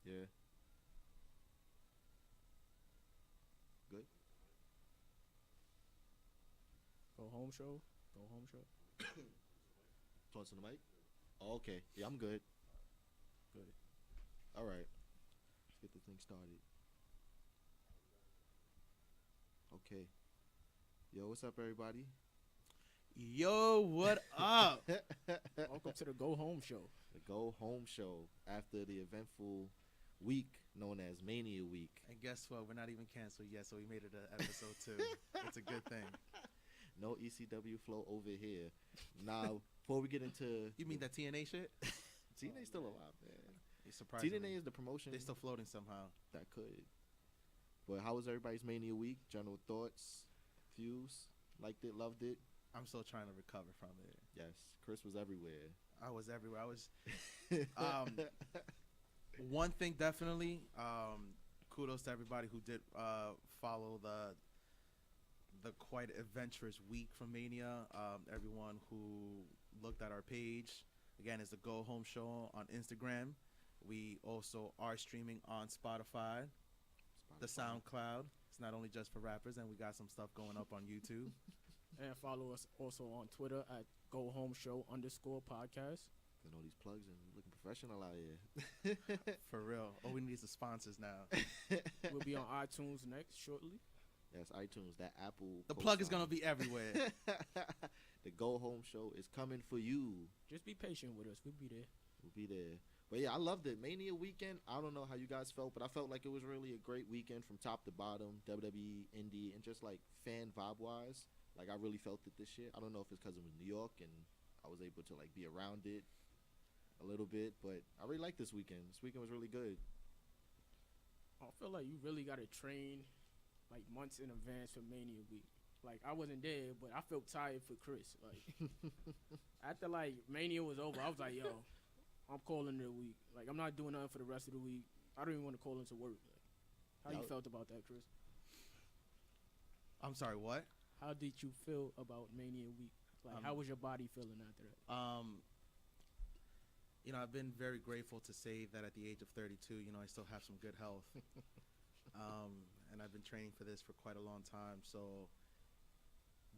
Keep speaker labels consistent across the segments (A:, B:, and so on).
A: Yeah. Good.
B: Go home show. Go home show.
A: Towards the mic. Oh, okay. Yeah, I'm good.
B: Good.
A: All right. Let's get the thing started. Okay. Yo, what's up, everybody?
C: Yo, what up?
B: Welcome to the Go Home show.
A: The Go Home Show after the eventful week known as Mania Week.
C: And guess what? We're not even canceled yet, so we made it to episode 2. It's a good thing.
A: No ECW flow over here. Now, before we get into...
C: You mean that TNA shit?
A: TNA's still alive, man.
C: It's surprising.
A: TNA is the promotion.
C: They're still floating somehow.
A: That could. But how was everybody's Mania Week? General thoughts? Views? Liked it? Loved it?
C: I'm still trying to recover from it.
A: Yes. Chris was everywhere.
C: I was everywhere. I was. One thing definitely. Kudos to everybody who did follow the quite adventurous week from Mania. Everyone who looked at our page. Again, it's the Go Home Show on Instagram. We also are streaming on Spotify, the SoundCloud. It's not only just for rappers, and we got some stuff going up on YouTube.
B: And follow us also on Twitter at Go Home Show _podcast.
A: Got all these plugs and looking professional out here.
C: For real. All we need is the sponsors now.
B: We'll be on iTunes next shortly.
A: That's iTunes. That Apple.
C: The plug is going to be everywhere.
A: The Go Home Show is coming for you.
B: Just be patient with us. We'll be there.
A: We'll be there. But yeah, I loved it. Mania weekend. I don't know how you guys felt, but I felt like it was really a great weekend from top to bottom. WWE, indie, and just like fan vibe wise. Like I really felt it this year. I don't know if it's because it was New York and I was able to like be around it a little bit, but I really liked this weekend. This weekend was really good.
B: I feel like you really got to train like months in advance for Mania week. Like I wasn't there, but I felt tired for Chris. Like after like Mania was over, I was like, yo, I'm calling it a week. Like I'm not doing nothing for the rest of the week. I don't even want to call into work. Like, how you felt about that, Chris?
C: I'm sorry, what?
B: How did you feel about Mania week? Like how was your body feeling after that?
C: You know, I've been very grateful to say that at the age of 32, you know, I still have some good health. And I've been training for this for quite a long time. So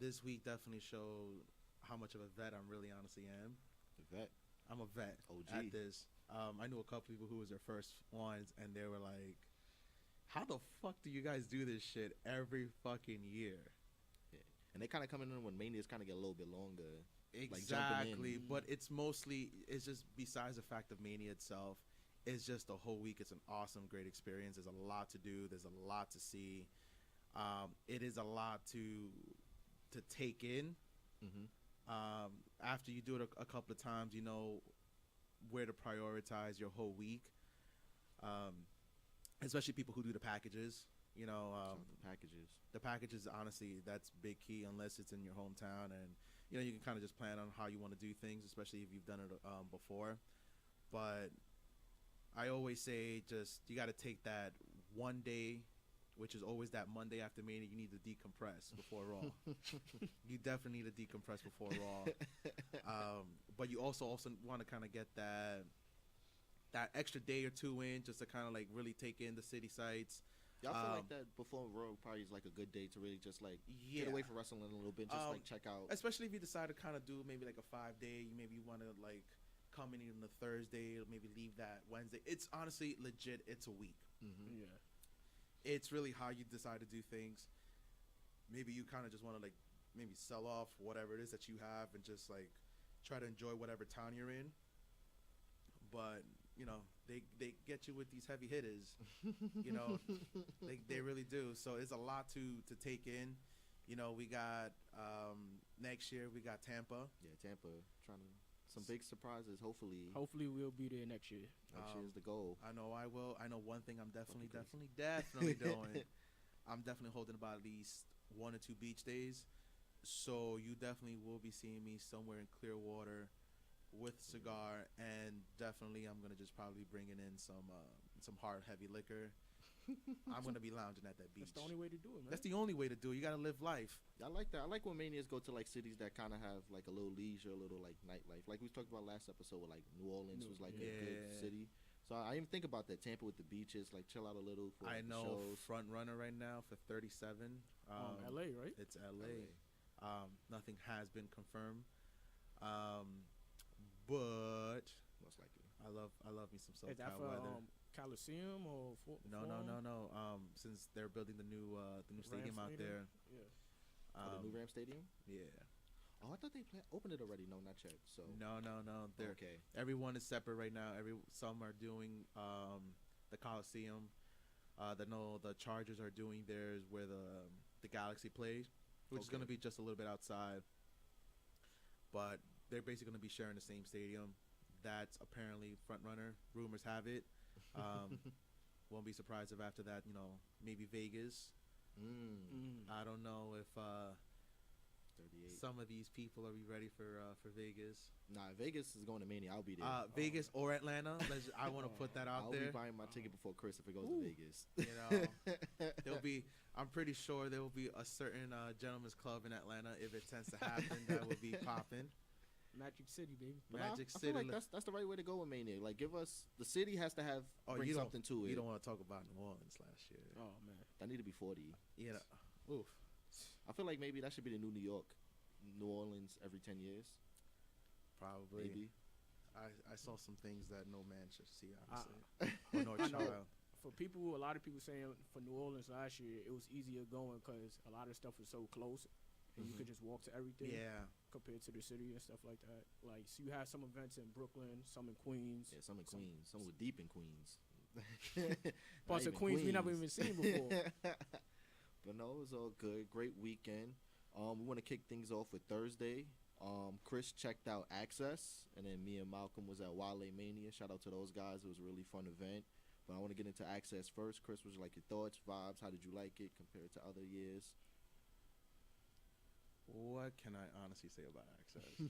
C: this week definitely showed how much of a vet I'm really honestly am.
A: A vet?
C: I'm a vet
A: OG.
C: at this. I knew a couple people who was their first ones, and they were like, how the fuck do you guys do this shit every fucking year?
A: Yeah. And they kind of coming in when Mania's kind of get a little bit longer.
C: Exactly, like but it's just besides the fact of Mania itself, it's just the whole week. It's an awesome, great experience. There's a lot to do. There's a lot to see. It is a lot to take in.
A: Mm-hmm.
C: After you do it a couple of times, you know where to prioritize your whole week. Especially people who do the packages. You know, the packages, honestly, that's big key unless it's in your hometown, and you know you can kind of just plan on how you want to do things, especially if you've done it before. But I always say, just you got to take that one day, which is always that Monday after Mania. You need to decompress before Raw. You definitely need to decompress before Raw. But you also want to kind of get that extra day or two in, just to kind of like really take in the city sites.
A: Y'all feel like that before Raw probably is like a good day to really just like get away from wrestling a little bit, just like check out.
C: Especially if you decide to kind of do maybe like a 5-day, you want to like come in on the Thursday, maybe leave that Wednesday. It's honestly legit. It's a week.
A: Mm-hmm.
B: Yeah.
C: It's really how you decide to do things. Maybe you kind of just want to like maybe sell off whatever it is that you have and just like try to enjoy whatever town you're in. But you know they get you with these heavy hitters. You know they really do. So it's a lot to take in. You know we got next year we got Tampa.
A: Yeah, Tampa trying to some big surprises. Hopefully
B: we'll be there next year.
A: Next year is the goal.
C: I know I will. I know one thing I'm definitely doing. I'm definitely holding about at least 1 or 2 beach days. So you definitely will be seeing me somewhere in Clearwater with cigar, and definitely I'm gonna just probably bringing in some hard heavy liquor. I'm gonna be lounging at that beach.
B: That's the only way to do it, man.
C: That's the only way to do it. You gotta live life.
A: I like that. I like when Manias go to like cities that kind of have like a little leisure, a little like nightlife. Like we talked about last episode, with like New Orleans was like a good city. So I even think about that Tampa with the beaches, like chill out a little for
C: I
A: the
C: know
A: shows.
C: front runner right now for 37.
B: LA, right?
C: It's LA. Nothing has been confirmed. But
A: Most likely.
C: I love me some
B: Is that
C: SoCal
B: for
C: weather.
B: Coliseum or
C: No. Since they're building the new stadium out there.
B: Yeah.
A: The new Ram Stadium?
C: Yeah.
A: Oh, I thought they opened it already. No, not yet. So
C: No. They're
A: okay.
C: Everyone is separate right now. Some are doing the Coliseum. The Chargers are doing theirs where the Galaxy plays, which is going to be just a little bit outside. But they're basically going to be sharing the same stadium. That's apparently front runner. Rumors have it. Won't be surprised if after that, maybe Vegas. I don't know if
A: 38.
C: some of these people are ready for Vegas.
A: Nah, Vegas is going to Mania. I'll be there.
C: Vegas or Atlanta. I want to put that out
A: I'll
C: there.
A: be buying my ticket before Chris if it goes to Vegas.
C: There'll be. I'm pretty sure there will be a certain gentleman's club in Atlanta if it tends to happen that will be popping.
B: Magic City, baby.
C: Magic
A: I
C: City.
A: feel like that's the right way to go with Mania. Like, give us the city has to have bring something to it.
C: You don't want to talk about New Orleans last year.
B: Oh man,
A: that need to be 40.
C: Oof.
A: I feel like maybe that should be the new New York, New Orleans every 10 years.
C: Probably.
A: Maybe.
C: I saw some things that no man should see. Honestly, or no child.
B: For people, a lot of people saying for New Orleans last year, it was easier going because a lot of stuff was so close. And you could just walk to everything.
C: Yeah.
B: Compared to the city and stuff like that. Like, so you have some events in Brooklyn, some in Queens.
A: Yeah, some in Queens. Some were deep in Queens.
B: Parts of Queens we never even seen before.
A: But no, it was all good. Great weekend. We want to kick things off with Thursday. Chris checked out Axxess, and then me and Malcolm was at WaleMania. Shout out to those guys. It was a really fun event. But I want to get into Axxess first. Chris, was like your thoughts, vibes? How did you like it compared to other years?
C: What can I honestly say about Axxess?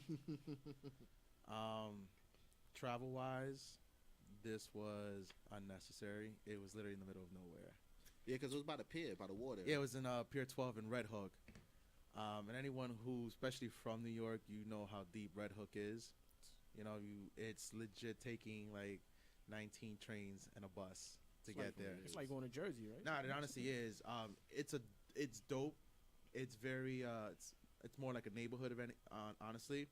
C: Travel-wise, this was unnecessary. It was literally in the middle of nowhere.
A: Yeah, because it was by the pier, by the water.
C: Yeah, it was in Pier 12 in Red Hook. And anyone who, especially from New York, you know how deep Red Hook is. It's legit taking like 19 trains and a bus to get there.
B: It's like going to Jersey, right?
C: Nah, it honestly is. It's dope. It's very it's more like a neighborhood event, honestly.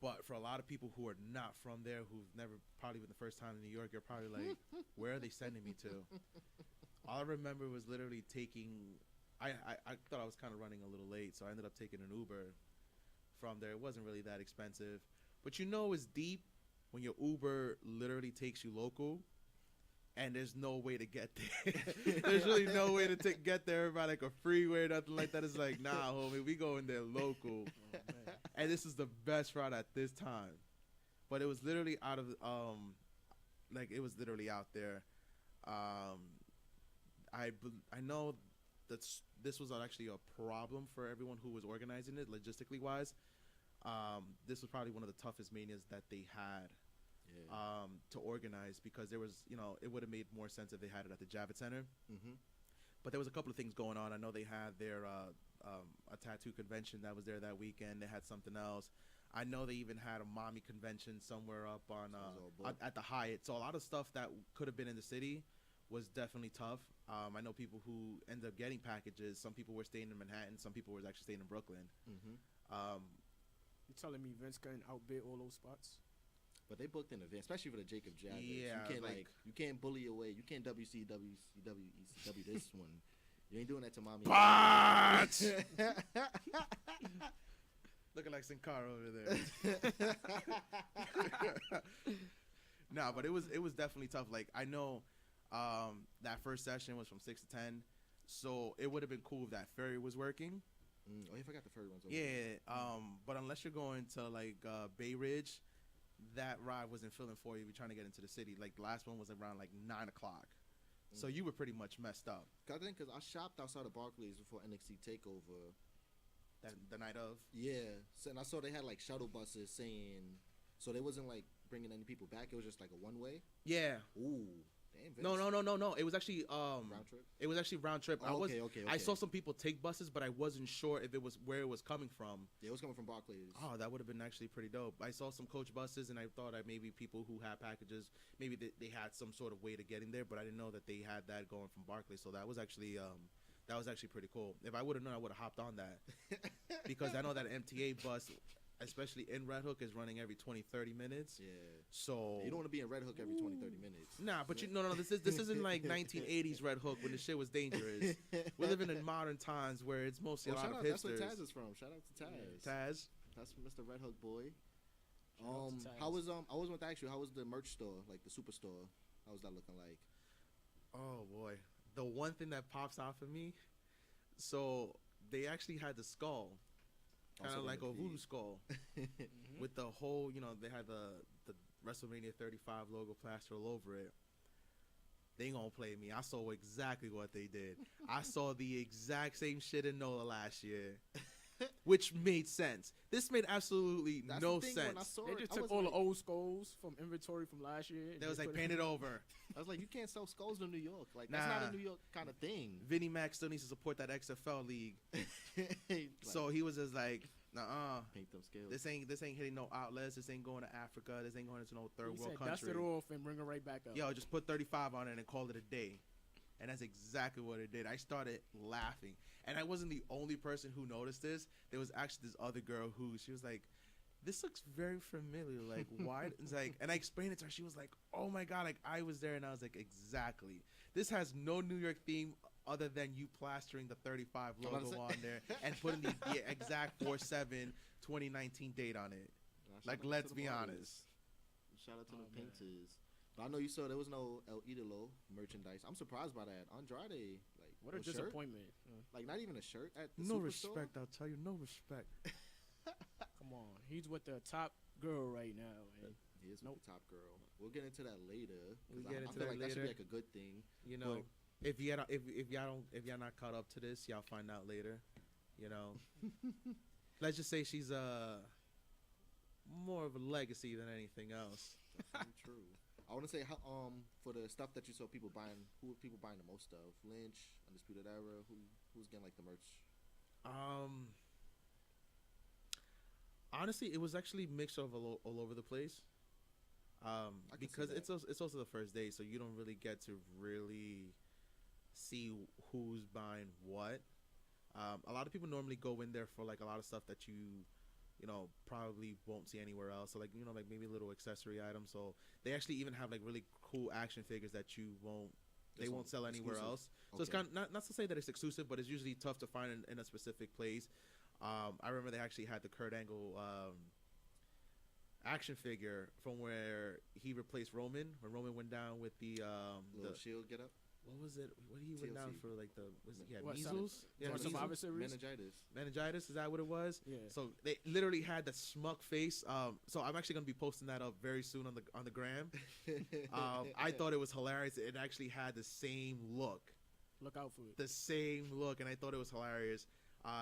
C: But for a lot of people who are not from there, who've never probably been the first time in New York, you're probably like, where are they sending me to? All I remember was literally taking. I thought I was kind of running a little late, so I ended up taking an Uber from there. It wasn't really that expensive, but it's deep when your Uber literally takes you local. And there's no way to get there. There's really no way to get there by like a freeway or nothing like that. It's like, nah, homie, we going there local. And this is the best route at this time. But it was literally out of, it was literally out there. I know that this was actually a problem for everyone who was organizing it, logistically wise. This was probably one of the toughest manias that they had. Yeah. To organize, because there was, it would have made more sense if they had it at the Javits Center. But there was a couple of things going on. I know they had their a tattoo convention that was there that weekend. They had something else. I know they even had a mommy convention somewhere up on at the Hyatt. So a lot of stuff that could have been in the city was definitely tough. I know people who ended up getting packages. Some people were staying in Manhattan. Some people were actually staying in Brooklyn.
B: You're telling me Vince couldn't outbid all those spots?
A: But they booked an event, especially for the Jacob Javits.
C: Yeah,
A: you can't bully away. You can't WCW this one. You ain't doing that to mommy.
C: But looking like Sin Cara over there. Nah, but it was definitely tough. Like, I know that first session was from 6 to 10, so it would have been cool if that ferry was working.
A: Oh, I forgot the ferry one's over.
C: Yeah, but unless you're going to like Bay Ridge, that ride wasn't filling for you if you're trying to get into the city. Like, the last one was around like 9 o'clock. So you were pretty much messed up.
A: I think because I shopped outside of Barclays before NXT TakeOver.
C: The night of?
A: Yeah. So, and I saw they had like shuttle buses saying, so they wasn't like bringing any people back. It was just like a one-way?
C: Yeah.
A: Ooh.
C: Damn, no. It was actually
A: round trip.
C: It was actually round trip.
A: Oh, okay.
C: I saw some people take buses, but I wasn't sure if it was where it was coming from.
A: Yeah, it was coming from Barclays.
C: Oh, that would have been actually pretty dope. I saw some coach buses, and I thought that maybe people who had packages, maybe they had some sort of way to get in there, but I didn't know that they had that going from Barclays. So that was actually pretty cool. If I would have known, I would have hopped on that because I know that MTA bus, especially in Red Hook, is running every 20-30 minutes.
A: Yeah.
C: So
A: you don't want to be in Red Hook every 20-30 minutes.
C: Nah, but no. This isn't like 1980s Red Hook when the shit was dangerous. We're living in modern times where it's mostly a lot of hipsters.
A: That's where Taz is from. Shout out to Taz.
C: Yeah, Taz.
A: That's from Mr. Red Hook boy.
B: Taz.
A: How was I always want to ask you, how was the merch store, like the superstore? How was that looking like?
C: Oh boy, the one thing that pops out for me. So they actually had the skull. Kind of like a voodoo skull with the whole, they had the WrestleMania 35 logo plastered all over it. They ain't gonna play me. I saw exactly what they did. I saw the exact same shit in NOLA last year, which made sense. This made absolutely no sense.
B: They just took all the old skulls from inventory from last year.
C: They was like painted over.
A: I was like, you can't sell skulls in New York. Like, that's not a New York kind of thing.
C: Vinnie Mac still needs to support that XFL league. So he was just like, nuh-uh.
A: Paint them skills.
C: This ain't hitting no outlets. This ain't going to Africa. This ain't going into no third world country.
B: Dust it off and bring it right back up.
C: Yo, just put 35 on it and call it a day. And that's exactly what it did. I started laughing. And I wasn't the only person who noticed this. There was actually this other girl she was like, this looks very familiar. Like, why? It's like, and I explained it to her. She was like, oh my God, like I was there. And I was like, exactly. This has no New York theme other than you plastering the 35 logo on there and putting the exact 4/7/2019 date on it. Like, let's be honest.
A: Shout out to the painters. But I know you saw there was no El Idolo merchandise. I'm surprised by that. Andrade, like,
B: what a disappointment.
A: Like, not even a shirt at the
C: No
A: Superstore?
C: respect, I'll tell you. No respect.
B: Come on. He's with the top girl right now. Man.
A: He is with the top girl. We'll get into that later.
C: We'll get into
A: I feel
C: that
A: like
C: later.
A: That should be like a good thing.
C: If y'all not caught up to this, y'all find out later. Let's just say she's more of a legacy than anything else.
A: Definitely true. I want to say for the stuff that you saw people buying, who were people buying the most of? Lynch, Undisputed Era, who's getting like the merch?
C: Honestly, it was actually mixed of all over the place. Because it's also the first day, so you don't really get to really see who's buying what. A lot of people normally go in there for like a lot of stuff that you probably won't see anywhere else. So like like maybe little accessory items. So they actually even have like really cool action figures that they won't sell anywhere else. So it's kind of not to say that it's exclusive, but it's usually tough to find in a specific place. I remember they actually had the Kurt Angle action figure from where he replaced Roman when Roman went down with the
A: shield get up.
C: What was it? What he went down for? Like
B: measles?
C: Meningitis. Is that what it was?
B: Yeah.
C: So they literally had the smug face. So I'm actually gonna be posting that up very soon on the gram. I thought it was hilarious. It actually had the same look.
B: Look out for it.
C: The same look, and I thought it was hilarious.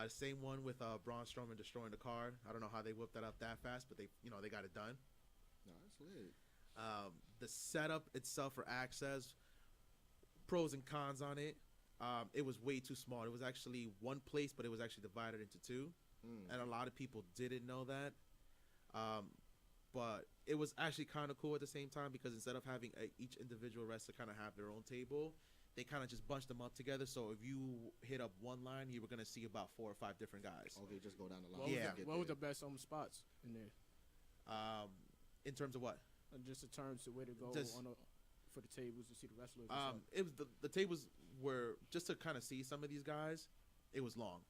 C: Same one with Braun Strowman destroying the car. I don't know how they whipped that up that fast, but they got it done.
A: No, that's lit.
C: The setup itself for Axxess, pros and cons on it. It was way too small. It was actually one place, but it was actually divided into two, and a lot of people didn't know that. But it was actually kind of cool at the same time because instead of having each individual wrestler kind of have their own table, they kind of just bunched them up together. So if you hit up one line, you were going to see about 4 or 5 different guys.
A: Okay, just go down the line.
B: What was the best spots in there?
C: In terms of what?
B: Just in terms of where to go for the tables to see the wrestlers.
C: It was the tables were just to kind of see some of these guys. It was long.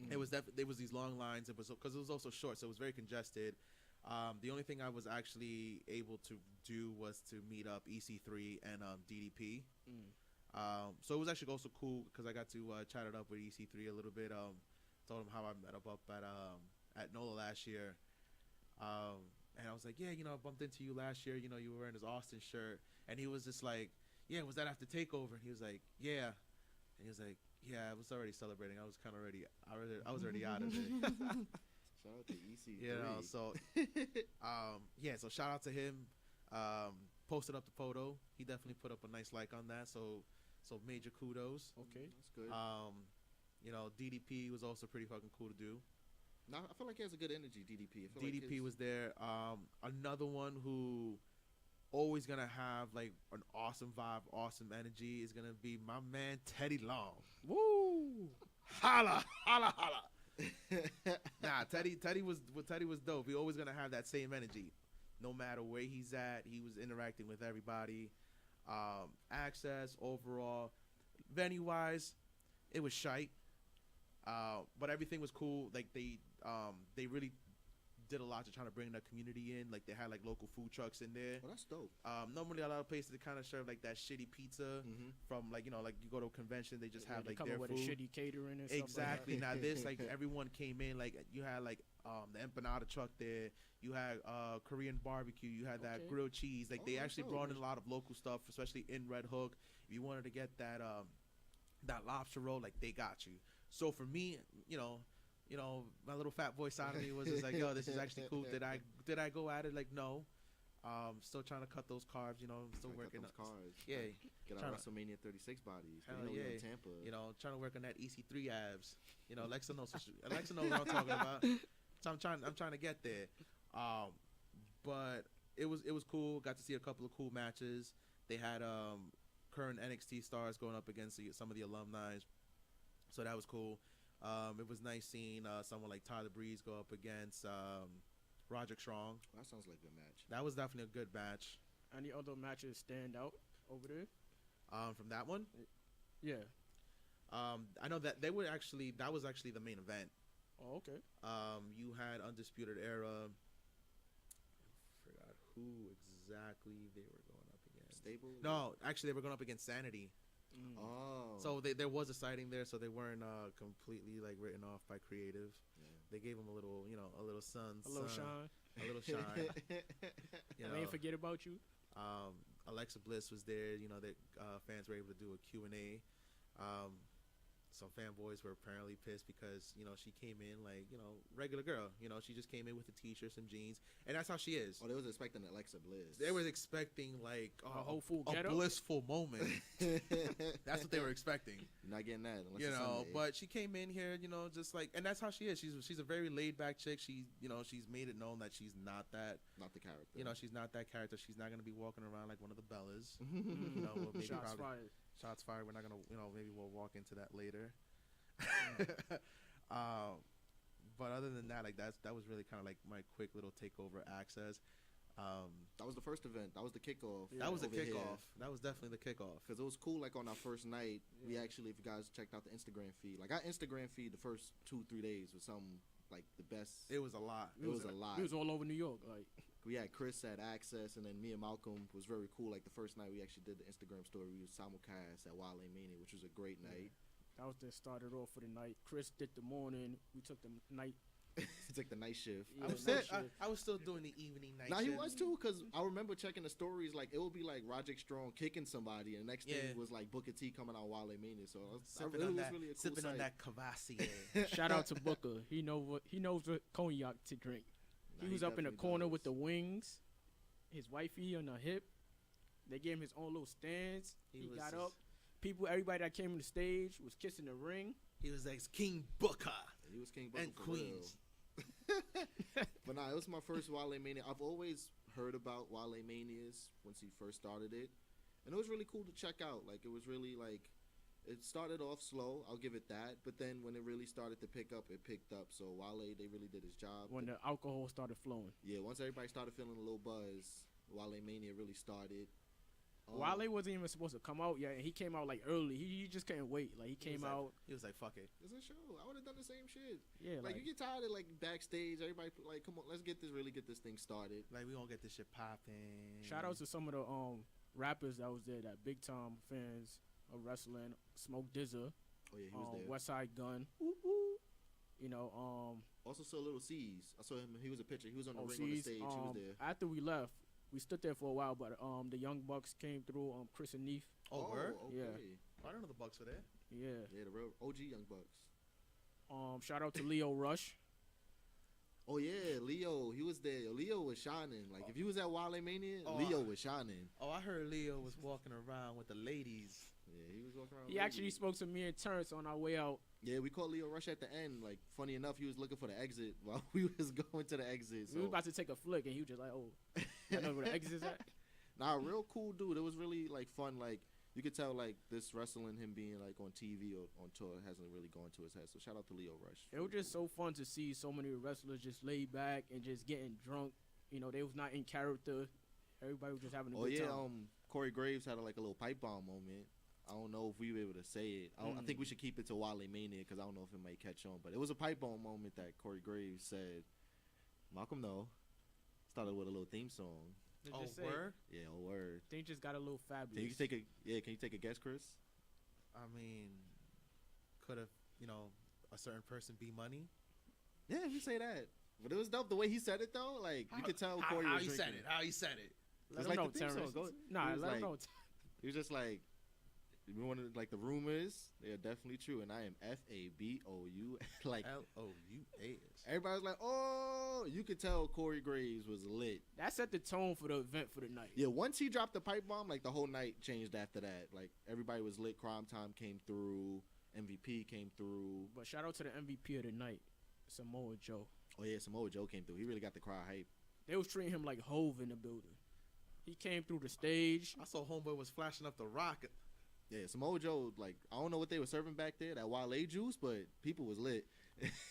C: It was these long lines. It was because it was also short, so it was very congested. The only thing I was actually able to do was to meet up EC3 and DDP. So it was actually also cool because I got to chat it up with EC3 a little bit. Told him how I met up at NOLA last year. And I was like, yeah, I bumped into you last year. You were wearing this Austin shirt. And he was just like, yeah, was that after TakeOver? And he was like, yeah. And he was like, yeah, I was already celebrating. I was kind of already, I was already out of it.
A: Shout out to EC3.
C: So, so shout out to him. posted up the photo. He definitely put up a nice like on that. So major kudos.
B: Okay.
A: That's good.
C: You know, DDP was also pretty fucking cool to do.
A: No, I feel like he has a good energy. DDP. I feel
C: DDP was there. Another one who always gonna have like an awesome vibe, awesome energy is gonna be my man Teddy Long.
B: Woo!
C: Holla, holla, holla. Nah, Teddy was dope. He always gonna have that same energy, no matter where he's at. He was interacting with everybody. Axxess overall, venue wise, it was shite. But everything was cool. Like they really did a lot to try to bring the community in. Like they had like local food trucks in there.
A: Oh, that's dope.
C: Normally a lot of places they kind of serve like that shitty pizza from like, you know, like you go to a convention, they just have
B: they
C: like
B: come
C: their
B: with
C: food.
B: a shitty catering and
C: Exactly.
B: stuff like that.
C: Now this, like everyone came in, like you had like the empanada truck there. You had Korean barbecue. You had that grilled cheese. Like they actually brought in a lot of local stuff, especially in Red Hook. If you wanted to get that that lobster roll, like they got you. So for me, you know, my little fat boy side of me was just like, yo, this is actually cool. Did I go at it? Like, no. Still trying to cut those carbs, you know, still working
A: on those carbs.
C: Yeah.
A: Get our WrestleMania 36 bodies.
C: Hell
A: yeah.
C: yeah.
A: Tampa.
C: You know, trying to work on that EC3 abs. You know, Alexa knows what I'm talking about. So I'm trying to get there. But it was cool. Got to see a couple of cool matches. They had current NXT stars going up against some of the alumni. So that was cool. It was nice seeing someone like Tyler Breeze go up against Roderick Strong.
A: That sounds like a good match.
C: That was definitely a good match.
B: Any other matches stand out over there?
C: From that one?
B: Yeah.
C: I know that that was actually the main event.
B: Oh, okay.
C: You had Undisputed Era. I forgot who exactly they were going up against.
A: Stable?
C: No, actually they were going up against Sanity.
A: Oh.
C: So there was a sighting there, so they weren't completely like written off by creative. Yeah. They gave them a little, you know, a little shine. A little shine. You know,
B: I ain't forget about you.
C: Alexa Bliss was there. You know, that fans were able to do a Q&A. Some fanboys were apparently pissed because, you know, she came in like, you know, regular girl. You know, she just came in with a t-shirt, some jeans, and that's how she is.
A: Oh, they was expecting Alexa Bliss.
C: They were expecting like a blissful moment. That's what they were expecting.
A: You're not getting that, unless
C: you
A: it's
C: know.
A: Sunday.
C: But she came in here, you know, just like, and that's how she is. She's a very laid back chick. She's made it known that she's not that.
A: Not the character.
C: You know, she's not that character. She's not gonna be walking around like one of the Bellas. You know, maybe
B: Shots fired.
C: Shots fired. We're not gonna, you know, maybe we'll walk into that later. But other than that, like that was really kind of like my quick little takeover Axxess.
A: That was the first event. That was the kickoff.
C: Yeah. That was the kickoff. That was definitely the kickoff.
A: Because it was cool. Like on our first night, we actually, if you guys checked out the Instagram feed, like our Instagram feed, the first 2-3 days was some like the best.
C: It was a lot.
A: It was a lot.
B: It was all over New York. Like
A: we had Chris at Axxess, and then me and Malcolm was very cool. Like the first night, we actually did the Instagram story. We was simulcast at WaleMania, which was a great night.
B: That was just started off for the night. Chris did the morning. We took the night.
A: It's like the night shift.
B: Yeah,
C: I was still doing the evening night.
A: Nah,
C: shift.
A: he was too, because I remember checking the stories. Like it would be like Roderick Strong kicking somebody, and the next thing was like Booker T coming out WaleMania. So it was really a cool
C: sipping
A: sight.
C: on that Cavassier.
B: Shout out to Booker. He knows what cognac to drink. He was up in the corner with the wings, his wifey on the hip. They gave him his own little stands. He got up. Everybody that came on the stage was kissing the ring.
C: He was like King Booker.
A: He was King Booker
C: and
A: for
C: Queens.
A: But nah, it was my first WaleMania. I've always heard about WaleManias once he first started it, and it was really cool to check out. Like it was really like, it started off slow, I'll give it that, but then when it really started to pick up, it picked up. So Wale, they really did his job.
B: When the alcohol started flowing.
A: Yeah, once everybody started feeling a little buzz, WaleMania really started.
B: Wale wasn't even supposed to come out yet, and he came out like early. He just couldn't wait. Like he came out.
C: He was like, "Fuck it,
A: it's a show. I would have done the same shit."
B: Yeah,
A: like you get tired of like backstage. Everybody like, come on, let's get this thing started.
C: Like we gonna get this shit popping.
B: Shout out to some of the rappers that was there, that big time fans of wrestling. Smoke Dizza.
A: Oh yeah, he was there.
B: Westside Gun. You know,
A: also saw Little C's. I saw him. He was a picture. He was on the ring on the stage. He was there.
B: After we left, we stood there for a while, but the Young Bucks came through. Chris and Neef.
C: Oh, word?
A: Okay.
C: Yeah. I don't know the Bucks were there.
A: Yeah, the real OG Young Bucks.
B: Shout out to Leo Rush.
A: Oh yeah, Leo, he was there. Leo was shining. Like if he was at WaleMania, Leo was shining.
C: Oh, I heard Leo was walking around with the ladies.
A: Yeah, he was walking around.
B: He actually spoke to me and Terrence on our way out.
A: Yeah, we caught Leo Rush at the end. Like funny enough, he was looking for the exit while we was going to the exit. So.
B: We was about to take a flick, and he was just like, "Oh, I know where the exit is at."
A: Nah, real cool dude. It was really like fun. Like you could tell like this wrestling, him being like on TV or on tour hasn't really gone to his head. So shout out to Leo Rush.
B: It was just so fun to see so many wrestlers just laid back and just getting drunk. You know, they was not in character. Everybody was just having a good time.
A: Corey Graves had like a little pipe bomb moment. I don't know if we were able to say it. I think we should keep it to WaleMania because I don't know if it might catch on. But it was a pipe bomb moment that Corey Graves said. Malcolm, no. Started with a little theme song.
C: Word?
A: Yeah, word.
B: They just got a little fabulous.
A: Can you take a guess, Chris?
C: I mean, could have, a certain person be money?
A: Yeah, we say that. But it was dope the way he said it though. Like you could tell Corey was drinking.
C: How he said it.
B: Let him know, Terrence. Nah, let him know.
A: He was just like, you wanted like the rumors, they are definitely true, and I am FABOU like
C: LOUAS.
A: Everybody was like, oh, you could tell Corey Graves was lit.
B: That set the tone for the event for the night.
A: Yeah, once he dropped the pipe bomb, like the whole night changed after that. Like everybody was lit. Crime Time came through, MVP came through.
B: But shout out to the MVP of the night, Samoa Joe.
A: Oh yeah, Samoa Joe came through. He really got the crowd hype.
B: They was treating him like Hove in the building. He came through the stage.
C: I saw Homeboy was flashing up the rock.
A: Yeah, Samoa Joe, like, I don't know what they were serving back there, that Wale juice, but people was lit.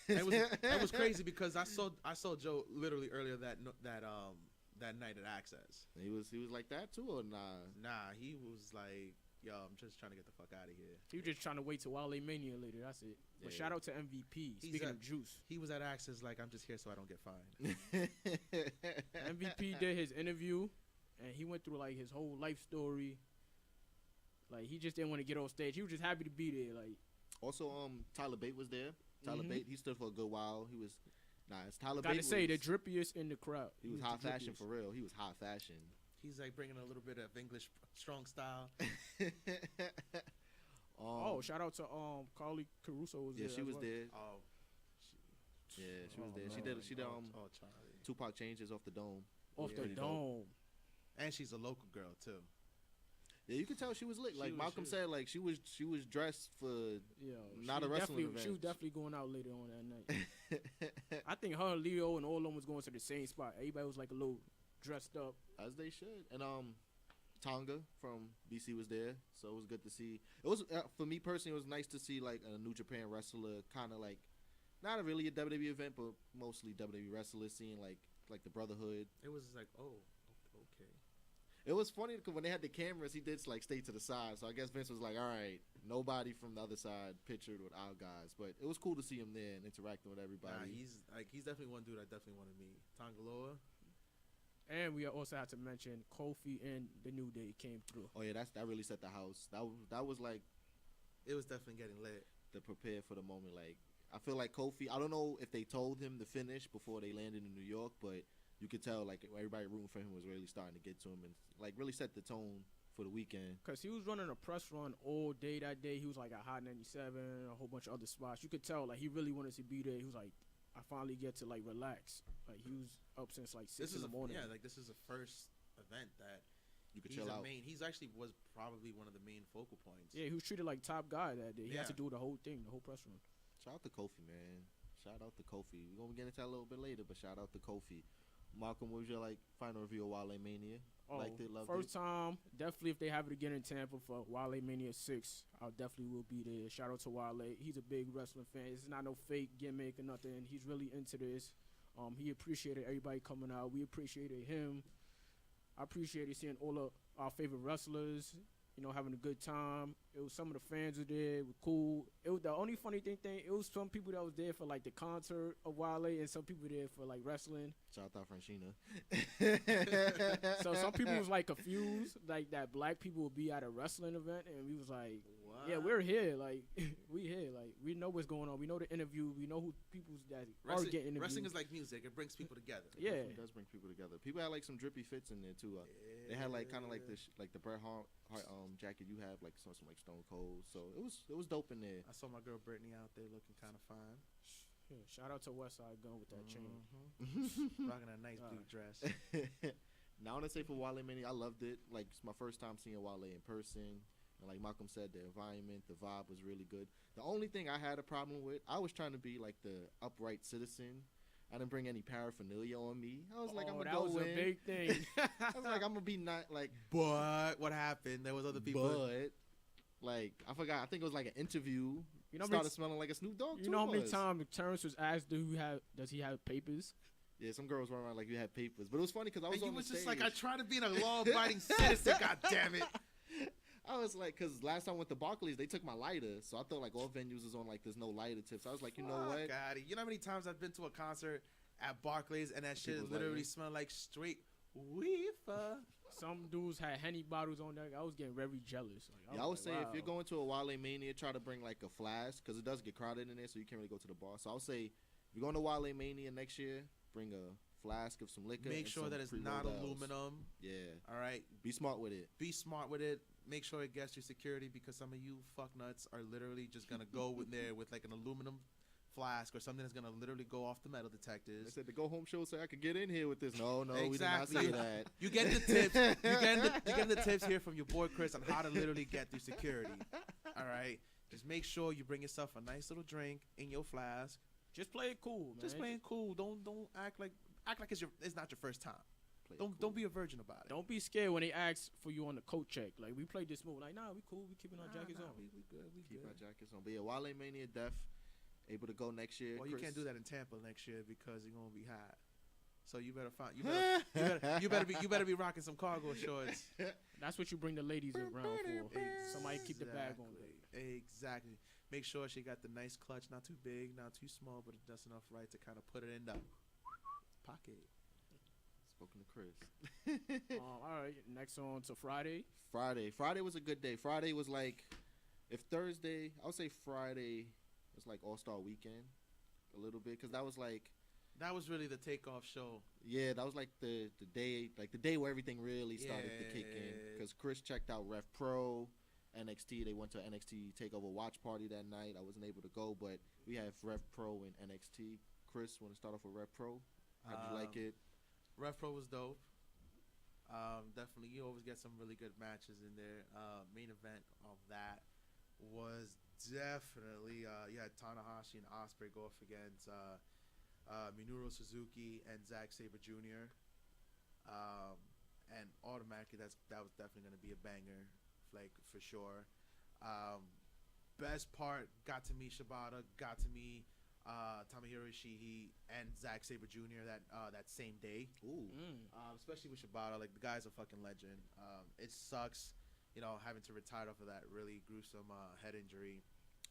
C: It was crazy because I saw Joe literally earlier that night at Axxess.
A: He was like that too, or nah?
C: Nah, he was like, yo, I'm just trying to get the fuck out of here.
B: He was just trying to wait till WaleMania later. That's it. But shout out to MVP. Speaking of juice,
C: he was at Axxess like, I'm just here so I don't get fined.
B: MVP did his interview, and he went through like his whole life story. Like he just didn't want to get on stage. He was just happy to be there. Like
A: also, Tyler Bate was there. Tyler Bate, he stood for a good while. He was nice. Tyler Bate.
B: Gotta say the drippiest in the crowd.
A: He was high fashion for real. He was high fashion.
C: He's like bringing a little bit of English strong style.
B: Shout out to Carly Caruso was there.
A: Yeah, she was there.
C: Oh,
A: yeah, she was there. She did Tupac changes off the dome.
B: Off the dome.
C: And she's a local girl too.
A: Yeah, you could tell she was lit. Like Malcolm said, like she was dressed for not a wrestling event.
B: She was definitely going out later on that night. I think her, Leo, and all of them was going to the same spot. Everybody was like a little dressed up,
A: as they should. And Tonga from BC was there, so it was good to see. It was for me personally, it was nice to see like a New Japan wrestler, kind of like not really a WWE event, but mostly WWE wrestlers, seeing like the brotherhood.
C: It was like, oh, okay.
A: It was funny because when they had the cameras, he did like stay to the side. So I guess Vince was like, all right, nobody from the other side pictured with our guys. But it was cool to see him there and interacting with everybody.
C: Nah, he's definitely one dude I definitely want to meet. Tongaloa.
B: And we also had to mention Kofi and the New Day came through.
A: Oh yeah, that really set the house. That was like,
C: it was definitely getting lit.
A: To prepare for the moment. Like I feel like Kofi. I don't know if they told him to finish before they landed in New York, but you could tell like everybody rooting for him was really starting to get to him and like really set the tone for the weekend.
B: Cause he was running a press run all day that day. He was like at Hot 97, a whole bunch of other spots. You could tell like he really wanted to be there. He was like, I finally get to like relax. Like he was up since like 6 in the morning.
C: Yeah, like this is the first event that
A: you could chill out.
C: He's actually was probably one of the main focal points.
B: Yeah, he was treated like top guy that day. He had to do the whole thing, the whole press run.
A: Shout out to Kofi, man. Shout out to Kofi. We're gonna get into that a little bit later, but shout out to Kofi. Malcolm, what was your final review of WaleMania? Liked it, loved
B: first time, definitely if they have it again in Tampa for WaleMania 6, I definitely will be there. Shout out to Wale. He's a big wrestling fan. It's not no fake gimmick or nothing. He's really into this. He appreciated everybody coming out. We appreciated him. I appreciated seeing all of our favorite wrestlers, having a good time. It was some of the fans were there. It was cool. It was the only funny thing. It was some people that was there for like the concert of Wale, and some people there for like wrestling.
A: Shout out Franchina.
B: So some people was like confused, like that black people would be at a wrestling event, and we was like, what? Yeah, we're here. Like we here. Like we know what's going on. We know the interview. We know who people that are getting interviewed.
C: Wrestling is like music. It brings people together.
B: Yeah,
A: it does bring people together. People had like some drippy fits in there too. They had like kind of like the Bret Hart jacket you have, like some like Stone Cold. So it was dope in there.
C: I saw my girl Brittany out there looking kind of fine.
B: Yeah, shout out to Westside Gun with that chain.
C: Rocking a nice blue dress.
A: Now, I want to say for WaleMania, I loved it. Like, it's my first time seeing Wale in person. And like Malcolm said, the environment, the vibe was really good. The only thing I had a problem with, I was trying to be like the upright citizen. I didn't bring any paraphernalia on me. I was like, I'm gonna go in.
B: That was a big thing.
A: I was like, I'm gonna be not like.
C: But what happened? There was other people.
A: But like, I forgot. I think it was like an interview.
B: You know,
A: started smelling like a Snoop Dogg.
B: You know how many times Terrence was asked, does he have papers?
A: Yeah, some girls were around like you had papers, but it was funny because I was on the stage.
C: Just like, I try to be a law-abiding citizen. God damn it!
A: I was like, because last time I went to Barclays, they took my lighter, so I thought like all venues was on like there's no lighter tips. I was like, you know what?
C: God, you know how many times I've been to a concert at Barclays and that shit literally smelled like straight weefer.
B: Some dudes had Henny bottles on there. I was getting very jealous. Like,
A: I would say if you're going to a WaleMania, try to bring like a flask because it does get crowded in there, so you can't really go to the bar. So I would say if you're going to WaleMania next year, bring a flask of some liquor.
C: Make sure that it's not aluminum.
A: Yeah.
C: All right.
A: Be smart with it.
C: Be smart with it. Make sure it gets your security because some of you fucknuts are literally just gonna go in there with like an aluminum flask or something that's gonna literally go off the metal detectors.
A: They said the go home show so I could get in here with this. No,
C: exactly.
A: We did not say that.
C: You get the tips. You get the tips here from your boy Chris on how to literally get through security. All right. Just make sure you bring yourself a nice little drink in your flask.
B: Just play it cool, man.
C: Just play it cool. Don't act like it's not your first time. Don't be a virgin about it.
B: Don't be scared when they ask for you on the coat check. Like, we played this move. Like, nah, we cool. We keeping our jackets on.
C: We good. We
A: keep
C: good.
A: our jackets on. But yeah, WaleMania Def able to go next year.
C: Well,
A: Chris?
C: You can't do that in Tampa next year because you're gonna be hot. So you better better be rocking some cargo shorts.
B: That's what you bring the ladies around for. Somebody keep the bag on.
C: Exactly. Make sure she got the nice clutch, not too big, not too small, but just enough right to kind of put it in the pocket.
A: Spoken to Chris.
B: All right, next on to Friday.
A: Friday was a good day. Friday was like, if Thursday, I would say Friday was like All-Star Weekend a little bit because that was like.
C: That was really the takeoff show.
A: Yeah, that was like the day where everything really started to kick in because Chris checked out Rev Pro. NXT, they went to NXT Takeover watch party that night. I wasn't able to go, but we have Rev Pro and NXT. Chris, want to start off with Rev Pro? How'd you like it?
C: Rev Pro was dope. Definitely, you always get some really good matches in there. Main event of that was definitely you had Tanahashi and Ospreay go off against Minoru Suzuki and Zack Sabre Jr. And automatically that was definitely going to be a banger. Like for sure. Best part, got to meet Shibata, got to meet Tomohiro Ishii and Zack Sabre Jr. that same day.
A: Ooh.
C: Especially with Shibata, like the guy's a fucking legend. It sucks, having to retire off of that really gruesome head injury.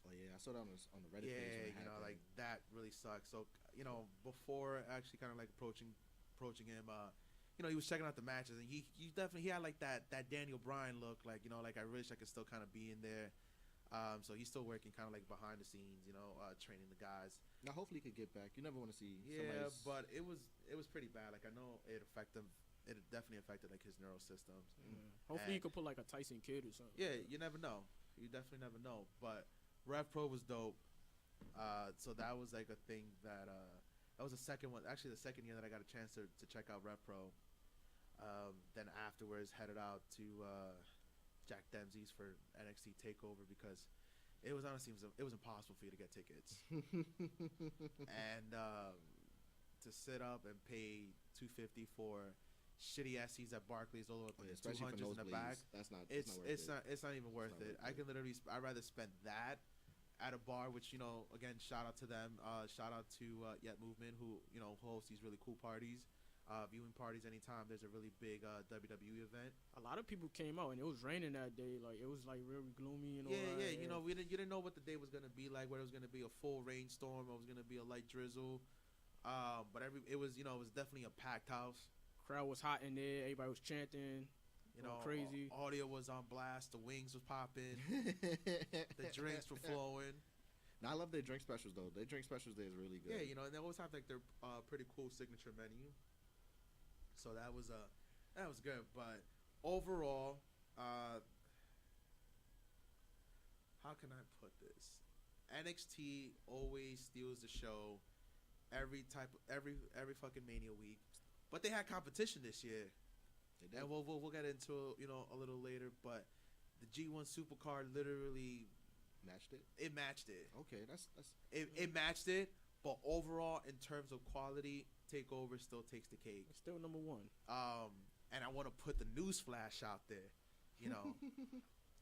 A: Oh yeah, I saw that on the Reddit page.
C: Yeah, like that really sucks. So before actually kind of like approaching him, he was checking out the matches, and he definitely had like that Daniel Bryan look, like like I wish I could still kind of be in there. So he's still working kind of like behind the scenes, training the guys.
A: Now hopefully he could get back. You never want to see.
C: Yeah, but it was pretty bad. Like I know it definitely affected like his neural systems.
B: Hopefully you could put like a Tyson Kidd or something.
C: Yeah, you never know. You definitely never know. But Rev Pro was dope. So that was like a thing that was the second one. Actually, the second year that I got a chance to check out Rev Pro. Then afterwards headed out to Jack Dempsey's for NXT Takeover because it was honestly it was impossible for you to get tickets. And to sit up and pay $250 for shitty ass seats at Barclays all the way up to $200 in the back.
A: That's not.
C: It's not even worth it. I can literally. I'd rather spend that at a bar, which again, shout out to them. Shout out to Yet Movement, who hosts these really cool parties. Viewing parties anytime there's a really big WWE event.
B: A lot of people came out and it was raining that day. Like it was like really gloomy and all that.
C: Yeah. You didn't know what the day was gonna be like. Whether it was gonna be a full rainstorm or it was gonna be a light drizzle. But it was definitely a packed house.
B: Crowd was hot in there. Everybody was chanting. Crazy.
C: Audio was on blast. The wings was popping. The drinks were flowing.
A: Now I love their drink specials though. Their drink specials there is really good.
C: Yeah, and they always have like their pretty cool signature menu. So that was good, but overall, how can I put this? NXT always steals the show every fucking Mania week. But they had competition this year, and we'll get into a little later. But the G1 Supercard literally
A: matched it.
C: It matched it.
A: Okay, that's
C: it matched it. But overall, in terms of quality, Takeover still takes the cake.
B: It's still number one.
C: And I want to put the news flash out there.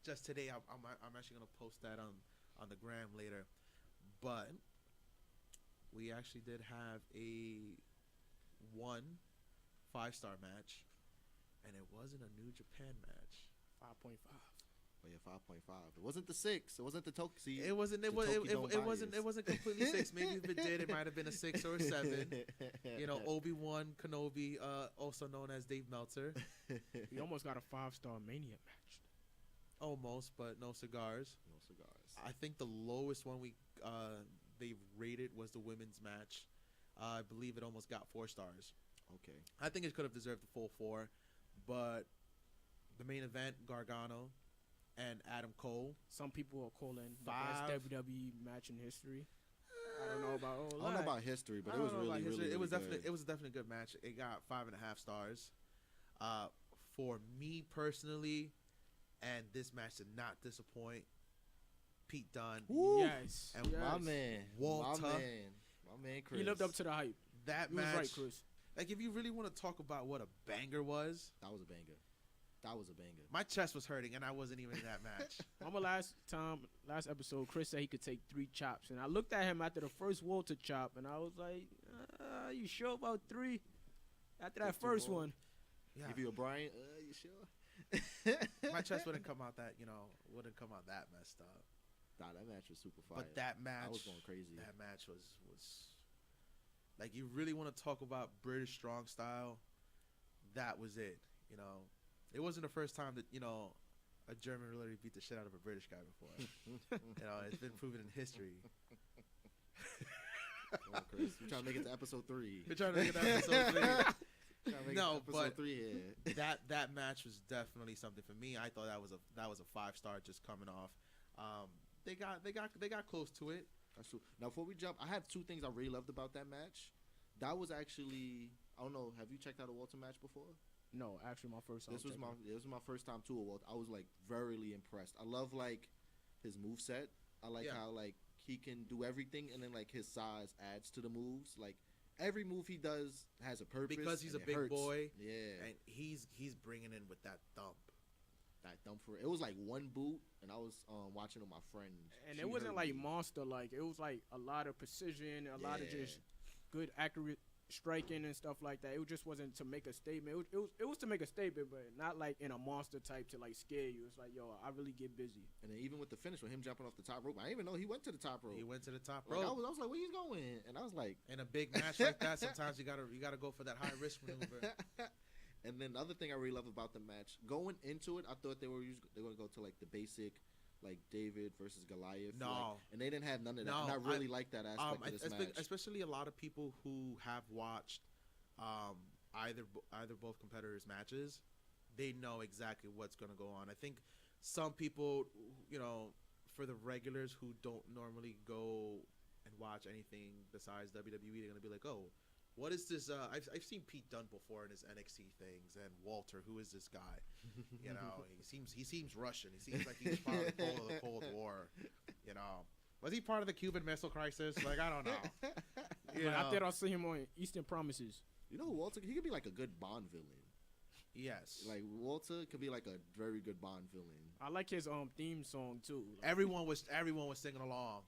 C: Just today, I'm actually gonna post that on the gram later. But we actually did have a 5-star match, and it wasn't a New Japan match.
B: 5.5.
A: Oh yeah, 5.5. It wasn't the 6. It wasn't the Tokyo.
C: It wasn't completely 6. Maybe if it did, it might have been a 6 or a 7. Obi-Wan Kenobi, also known as Dave Meltzer.
B: We almost got a 5-star Mania match.
C: Almost, but no cigars.
A: No cigars.
C: I think the lowest one they rated was the women's match. I believe it almost got 4 stars.
A: Okay.
C: I think it could have deserved the full 4, but the main event, Gargano and Adam Cole.
B: Some people are calling the best WWE match in history. I don't know about all that.
A: I don't know about history, but it was really
C: it was
A: good.
C: definitely a good match. It got 5.5 stars. For me personally, and this match did not disappoint. Pete Dunne.
B: Yes.
C: And
B: yes.
A: My man.
C: Walter.
A: My man Chris.
B: He lived up to the hype.
C: That
B: You
C: match.
B: was right, Chris.
C: Like, if you really want to talk about what a banger was.
A: That was a banger.
C: My chest was hurting, and I wasn't even in that match.
B: Remember last episode, Chris said he could take 3 chops. And I looked at him after the first Walter chop, and I was like, you sure about 3? After that first one.
C: Yeah.
A: If you were Brian, you sure?
C: My chest wouldn't come out that messed up.
A: Nah, that match was super fire.
C: But that match,
A: I was going crazy.
C: That match was like, you really want to talk about British strong style. That was it. It wasn't the first time that a German really beat the shit out of a British guy before. It's been proven in history.
A: Come on, Chris. We're trying to make it to episode 3.
C: We're trying to make it to episode 3. No,
A: episode
C: but
A: 3 here.
C: that match was definitely something for me. I thought that was a 5-star just coming off. They got close to it.
A: That's true. Now, before we jump, I have 2 things I really loved about that match. That was actually, I don't know, have you checked out a Walter match before?
B: No, actually, my first time.
A: This was my first time too. Walter. I was like very impressed. I love like his moveset. I like how like he can do everything, and then like his size adds to the moves. Like every move he does has a purpose
C: because he's a big boy.
A: Yeah,
C: and he's bringing in with that thump.
A: It was like one boot, and I was watching with my friend.
B: And it wasn't like monster like. It was like a lot of precision, a lot of just good accurate striking and stuff like that. It just wasn't to make a statement. It was to make a statement, but not like in a monster type to like scare you. It's like, yo, I really get busy.
A: And then even with the finish, with him jumping off the top rope, I didn't even know he went to the top rope.
C: He went to the top
A: Like,
C: rope.
A: I was like, where you going? And I was like,
C: in a big match like that, sometimes you gotta go for that high risk maneuver.
A: And then the other thing I really love about the match, going into it, I thought they were going to go to like the basic, like David versus Goliath.
C: No,
A: and they didn't have none of that.
C: No,
A: and I really like that aspect of this match.
C: Especially a lot of people who have watched either both competitors' matches, they know exactly what's going to go on. I think some people, for the regulars who don't normally go and watch anything besides WWE, they're going to be like, oh, what is this? I've seen Pete Dunne before in his NXT things, and Walter, who is this guy? He seems Russian. He seems like he's part of the Cold War. Was he part of the Cuban Missile Crisis? Like, I don't know.
B: I thought I saw him on Eastern Promises.
A: Walter, he could be like a good Bond villain.
C: Yes,
A: like Walter could be like a very good Bond villain.
B: I like his theme song too.
C: Everyone was singing along.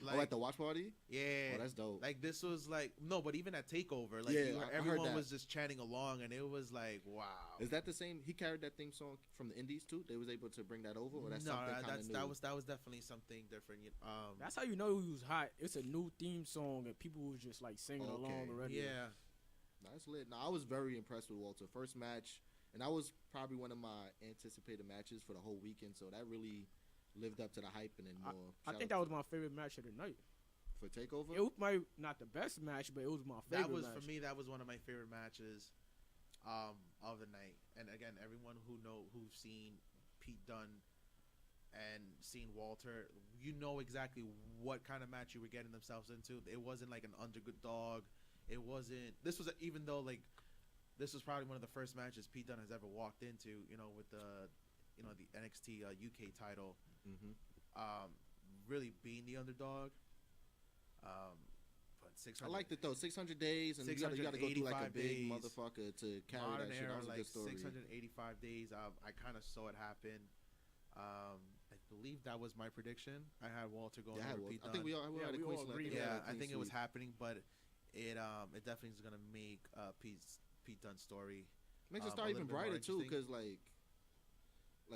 A: Like, at the watch party?
C: Yeah.
A: Oh, that's dope.
C: Like, this was like, no, but even at TakeOver, like, everyone was just chanting along, and it was like, wow.
A: Is that the same? He carried that theme song from the Indies too? They was able to bring that over, or that's something kind of new?
C: That was definitely something different.
B: That's how you know he was hot. It's a new theme song, and people was just like singing along already.
C: Yeah.
A: That's lit. Now, I was very impressed with Walter. First match, and that was probably one of my anticipated matches for the whole weekend, so that really lived up to the hype and then more.
B: I think that was my favorite match of the night.
A: For TakeOver?
B: It was not the best match, but it was my favorite match.
C: For me, that was one of my favorite matches of the night. And again, everyone who's seen Pete Dunne and seeing Walter, you know exactly what kind of match you were getting themselves into. It wasn't like an underdog. It wasn't. This was even though like this was probably one of the first matches Pete Dunne has ever walked into. You know, with the the NXT UK title, really being the underdog. But 600.
A: I liked it though. 600 days, and you got to go through like a big motherfucker to carry
C: modern
A: that shit.
C: era,
A: That was a
C: like
A: good story.
C: 685 days. I kind of saw it happen. I believe that was my prediction. I had Walter going over Pete Dunne.
A: I think we all
B: agreed.
C: Yeah, I think it was happening, but it definitely is gonna make Pete Dunne's story
A: makes the star even brighter too, because like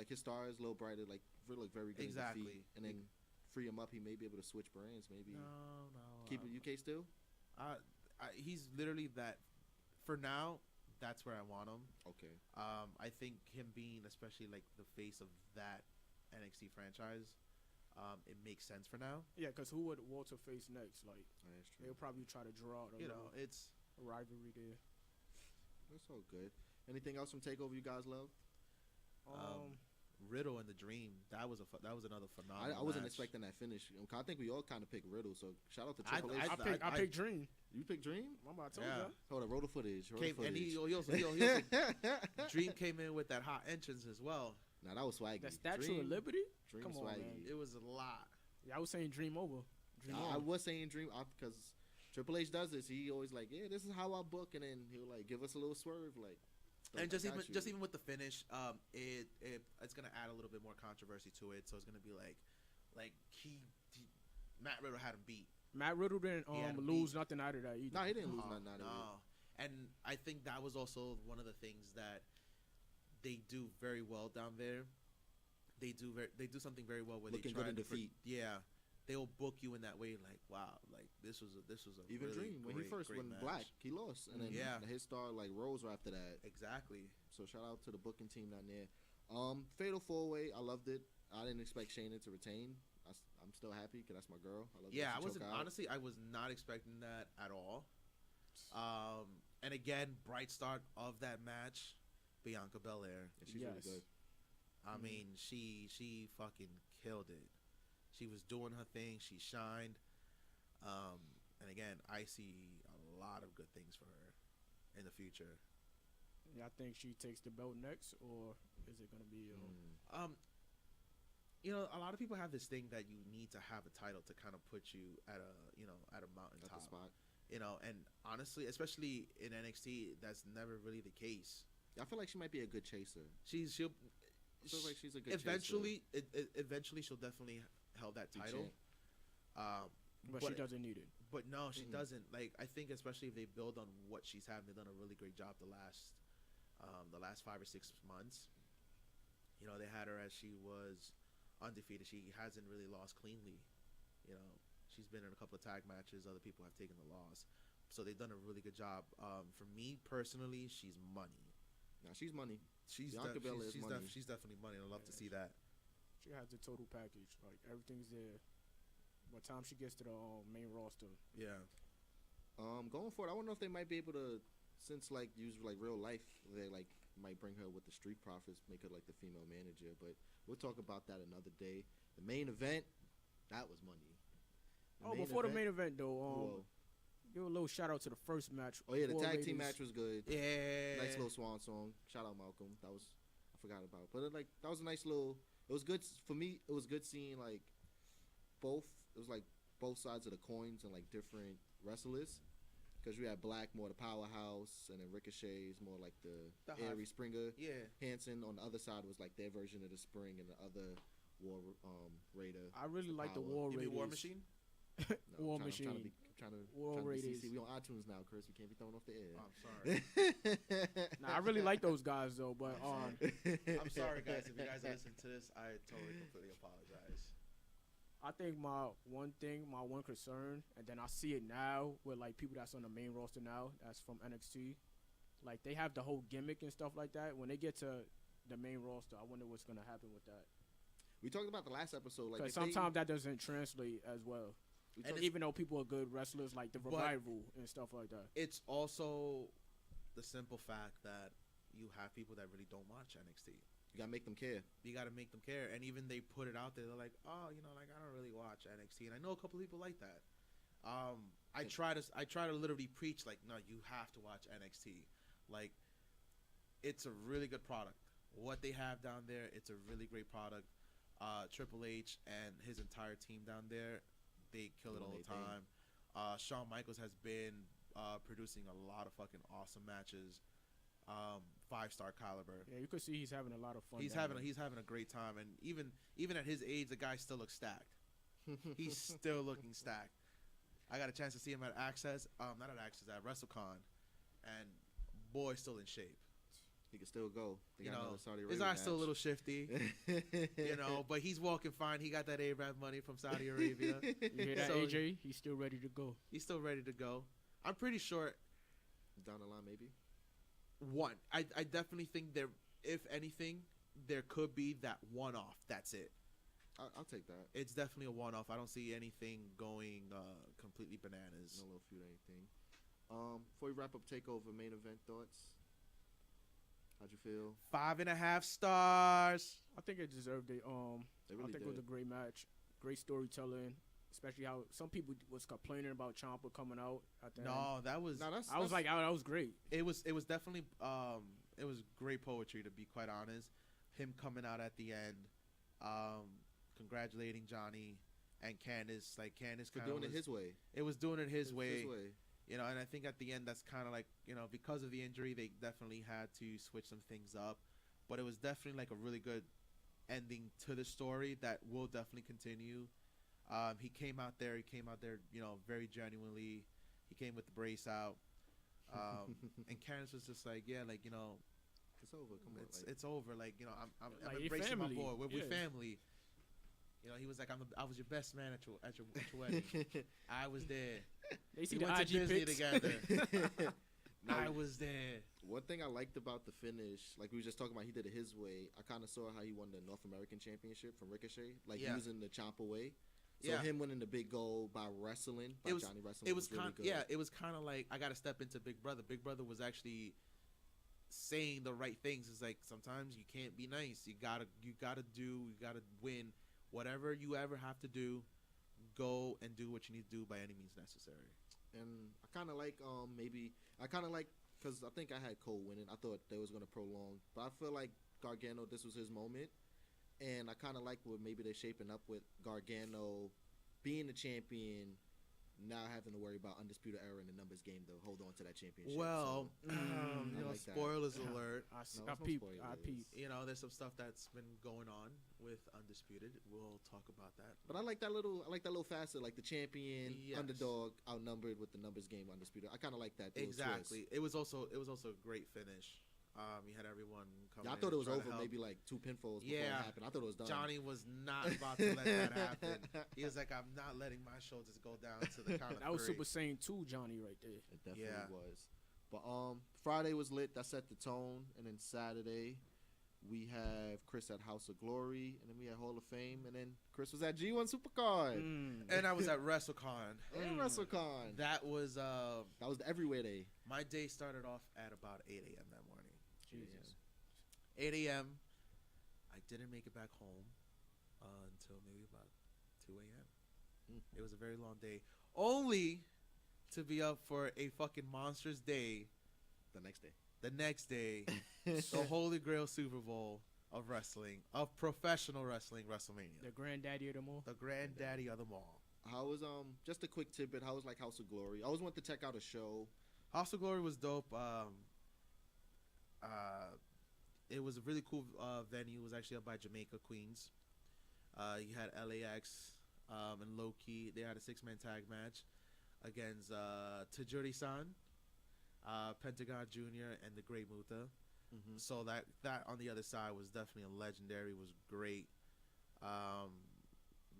A: his star is a little brighter, like very good.
C: Exactly.
A: Feet, and then free him up, he may be able to switch brands. Maybe
C: no.
A: Keep it UK still.
C: He's literally that. For now, that's where I want him.
A: Okay.
C: I think him being especially like the face of that NXT franchise, it makes sense for now.
B: Yeah, because who would Walter face next? Like,
A: that's true.
B: they'll probably try to draw out
C: it's
B: a rivalry there.
A: That's all good. Anything else from Takeover you guys love?
C: Riddle and the Dream. That was another phenomenal.
A: I wasn't
C: match.
A: expecting that finish. I think we all kind of picked Riddle. So shout out to Triple H.
B: I picked Dream.
A: You picked Dream?
B: I'm about to tell you.
A: Hold on, roll the footage.
C: And he also Dream came in with that hot entrance as well.
A: Nah, that was swaggy.
B: The Statue of Liberty?
A: Dream
B: Come on,
A: swaggy.
B: man.
C: It was a lot.
B: Yeah, I was saying Dream over.
A: I was saying Dream because Triple H does this. He always like, yeah, this is how I book, and then he'll like give us a little swerve, like.
C: And just even with the finish, it's gonna add a little bit more controversy to it. So it's gonna be like Matt Riddle had him beat.
B: Matt Riddle didn't lose nothing out of that either.
A: No, he didn't lose nothing out of it.
C: And I think that was also one of the things that they do very well down there. They do something very well where
A: looking
C: they try
A: good in
C: to
A: defeat.
C: They'll book you in that way, like wow, like this was a
A: even
C: really
A: Dream when he first went
C: match.
A: black, he lost, and then his star like rose after that.
C: Exactly.
A: So shout out to the booking team down there. Fatal 4-Way, I loved it. I didn't expect Shayna to retain. I'm still happy because that's my girl. I love
C: I was not expecting that at all. And again, bright start of that match, Bianca Belair.
A: Yeah, she's really good.
C: I mean, she fucking killed it. She was doing her thing. She shined. And again, I see a lot of good things for her in the future.
B: Yeah, I think she takes the belt next, or is it going to be?
C: A lot of people have this thing that you need to have a title to kind of put you at a mountaintop.
A: At the spot.
C: And honestly, especially in NXT, that's never really the case.
A: I feel like she might be a good chaser.
C: She'll.
A: I feel like she's a good
C: eventually.
A: chaser.
C: Eventually, she'll definitely held that title.
B: But she doesn't need it.
C: But no, she doesn't. Like I think, especially if they build on what she's having, they've done a really great job the last 5 or 6 months. They had her as she was undefeated. She hasn't really lost cleanly. She's been in a couple of tag matches. Other people have taken the loss, so they've done a really good job. For me personally, she's money.
A: Now she's money.
C: Bianca
A: Belair is money.
C: She's definitely money. I love to see that.
B: She has the total package. Like everything's there. By the time she gets to the main roster.
C: Yeah.
A: Going forward, I wonder if they might be able to, since like use like real life, they like might bring her with the Street Profits, make her like the female manager. But we'll talk about that another day. The main event, that was money.
B: Before the main event though, give a little shout out to the first match.
A: Oh yeah, the tag team match was good.
C: Yeah.
A: Nice little swan song. Shout out Malcolm. I forgot about it. But that was a nice little. It was good for me. It was good seeing like both. It was like both sides of the coins and like different wrestlers. Because you had Black more the powerhouse, and then Ricochet is more like the airy Springer.
C: Yeah.
A: Hanson on the other side was like their version of the Spring, and the other War Raider.
B: I really like the War Raiders.
C: You mean War Machine?
B: No, War Machine.
A: Trying to
B: War Raiders.
A: We on iTunes now, Chris. We can't be thrown off the air.
C: Oh, I'm sorry.
B: I really like those guys though, but
C: I'm sorry guys. If you guys listen to this, I totally completely apologize.
B: I think my one concern, and then I see it now with like people that's on the main roster now, that's from NXT, like they have the whole gimmick and stuff like that. When they get to the main roster, I wonder what's gonna happen with that.
A: We talked about the last episode, like
B: because sometimes that doesn't translate as well. And even though people are good wrestlers, like the Revival and stuff like that.
C: It's also the simple fact that you have people that really don't watch NXT.
A: You gotta make them care.
C: You got to make them care. And even they put it out there. They're like, oh, like I don't really watch NXT, and I know a couple people like that. I try to literally preach like, no, you have to watch NXT. Like, it's a really good product. What they have down there, it's a really great product. Triple H and his entire team down there, they kill it all the time. Shawn Michaels has been producing a lot of fucking awesome matches. 5-star caliber.
B: Yeah, you could see he's having a lot of fun.
C: He's having a great time, and even at his age, the guy still looks stacked. He's still looking stacked. I got a chance to see him at Axxess, not at Axxess, at WrestleCon, and boy, still in shape.
A: He can still go.
C: His eye's still a little shifty, but he's walking fine. He got that Arab money from Saudi Arabia.
B: You hear that, AJ? He's still ready to go.
C: He's still ready to go. I'm pretty sure.
A: Down the line, maybe.
C: I definitely think if anything, there could be that one-off. That's it.
A: I'll take that.
C: It's definitely a one-off. I don't see anything going completely bananas.
A: No little feud or anything. Before we wrap up Takeover main event thoughts, how'd you feel?
C: 5.5 stars.
B: I think it deserved it.
A: Really
B: I think it was a great match, great storytelling. Especially how some people was complaining about Ciampa coming out at the end.
C: That was.
B: I was like, that was great.
C: It was definitely it was great poetry, to be quite honest. Him coming out at the end, congratulating Johnny and Candice. Like Candice
A: for doing it his way.
C: It was doing it his way.
A: His way.
C: And I think at the end that's kind of like, because of the injury, they definitely had to switch some things up. But it was definitely like a really good ending to the story that will definitely continue. He came out there, very genuinely. He came with the brace out. And Candice was just like, yeah, like,
A: it's over. Come on.
C: It's over. Like, I'm
B: like
C: embracing
B: family.
C: my boy. We're family. He was like, I was your best man at your wedding. I was there.
B: They see
C: we
B: the
C: went to
B: IG
C: Disney
B: pics
C: together. I was there.
A: One thing I liked about the finish, like we were just talking about, he did it his way. I kind of saw how he won the North American Championship from Ricochet, like using the Ciampa way. So him winning the big goal by wrestling, Johnny wrestling,
C: it was
A: really good.
C: Yeah, it was kind of like I got to step into Big Brother. Big Brother was actually saying the right things. It's like sometimes you can't be nice. You gotta win. Whatever you ever have to do, go and do what you need to do by any means necessary.
A: And I kind of like because I think I had Cole winning. I thought they was gonna prolong, but I feel like Gargano, this was his moment. And I kind of like what maybe they're shaping up with Gargano being the champion, now having to worry about Undisputed Era in the numbers game to hold on to that championship.
C: Well,
A: like
C: spoilers alert.
B: I peep.
C: There's some stuff that's been going on with Undisputed. We'll talk about that.
A: But I like that little facet, like the champion, underdog, outnumbered with the numbers game, Undisputed. I kind of like that.
C: Exactly. It was also a great finish. You had everyone come.
A: I thought it was over. Maybe like 2 pinfalls before it happened. I thought it was done.
C: Johnny was not about to let that happen. He was like, "I'm not letting my shoulders go down to the count of 3."
B: That was Super Saiyan 2 Johnny right there.
A: It definitely was. But Friday was lit. That set the tone. And then Saturday, we have Chris at House of Glory, and then we had Hall of Fame, and then Chris was at G1 Supercard,
C: and I was at WrestleCon.
A: WrestleCon.
C: That was
A: the everywhere day.
C: My day started off at about 8 a.m. that morning.
B: Jesus.
C: 8 a.m. I didn't make it back home until maybe about 2 a.m. It was a very long day. Only to be up for a fucking monstrous day. The next day. The Holy Grail Super Bowl of wrestling. Of professional wrestling, WrestleMania.
B: The granddaddy of them all?
C: The granddaddy of them all.
A: How was, just a quick tidbit, how was like House of Glory? I always wanted to check out a show.
C: House of Glory was dope. It was a really cool venue. It was actually up by Jamaica, Queens. You had LAX and Low Key. They had a 6-man tag match against Tajuri-san, Pentagon Jr., and the Great Muta. So that on the other side was definitely a legendary. Was great.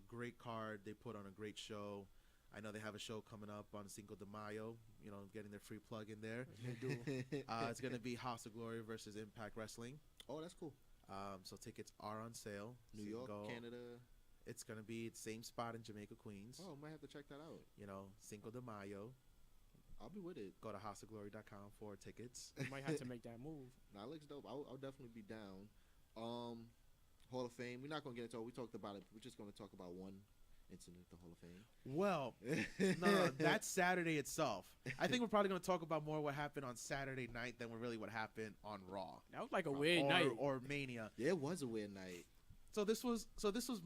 C: Great card. They put on a great show. I know they have a show coming up on Cinco de Mayo, getting their free plug in there. It's going to be House of Glory versus Impact Wrestling.
A: Oh, that's cool.
C: So tickets are on sale.
A: New York, Canada.
C: It's going to be the same spot in Jamaica, Queens.
A: Oh, might have to check that out.
C: Cinco de Mayo.
A: I'll be with it.
C: Go to houseofglory.com for tickets.
B: You might have to make that move.
A: Nah, it looks dope. I'll definitely be down. Hall of Fame. We're not gonna get into it. We talked about it. We're just gonna talk about one incident, the Hall of Fame.
C: Well, no, that's Saturday itself. I think we're probably going to talk about more what happened on Saturday night than really what happened on Raw.
B: That was like a weird night.
C: Or Mania.
A: Yeah, it was a weird night.
C: So this was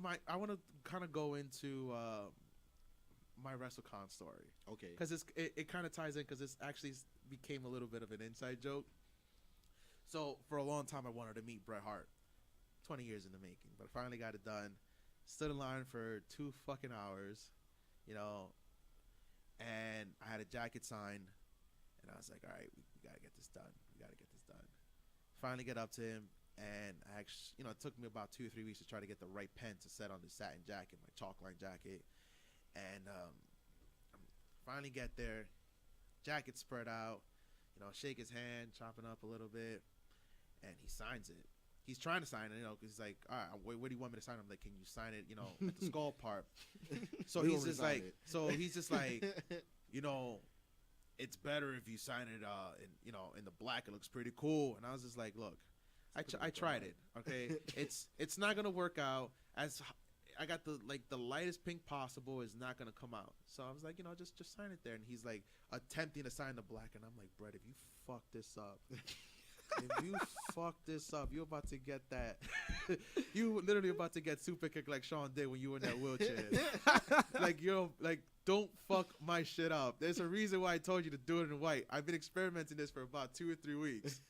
C: my, I want to kind of go into my WrestleCon story.
A: Okay.
C: Because it kind of ties in because this actually became a little bit of an inside joke. So for a long time I wanted to meet Bret Hart. 20 years in the making. But I finally got it done. Stood in line for 2 fucking hours, you know, and I had a jacket signed, and I was like, all right, we got to get this done. Finally get up to him, and I actually, you know, it took me about 2 or 3 weeks to try to get the right pen to set on the satin jacket, my chalk line jacket, and finally get there, jacket spread out, you know, shake his hand, chopping up a little bit, and he signs it. He's trying to sign it, you know, because he's like, all right, what do you want me to sign? I'm like, can you sign it, you know, at the skull part? So he's just like, you know, it's better if you sign it, in the black. It looks pretty cool. And I was just like, look, I tried it. Okay, it's not gonna work out. As I got the lightest pink possible is not gonna come out. So I was like, you know, just sign it there. And he's like attempting to sign the black, and I'm like, Brett, if you fuck this up. If you fuck this up, you're about to get that. You literally about to get super kicked like Sean did when you were in that wheelchair. Don't fuck my shit up. There's a reason why I told you to do it in white. I've been experimenting this for about 2 or 3 weeks.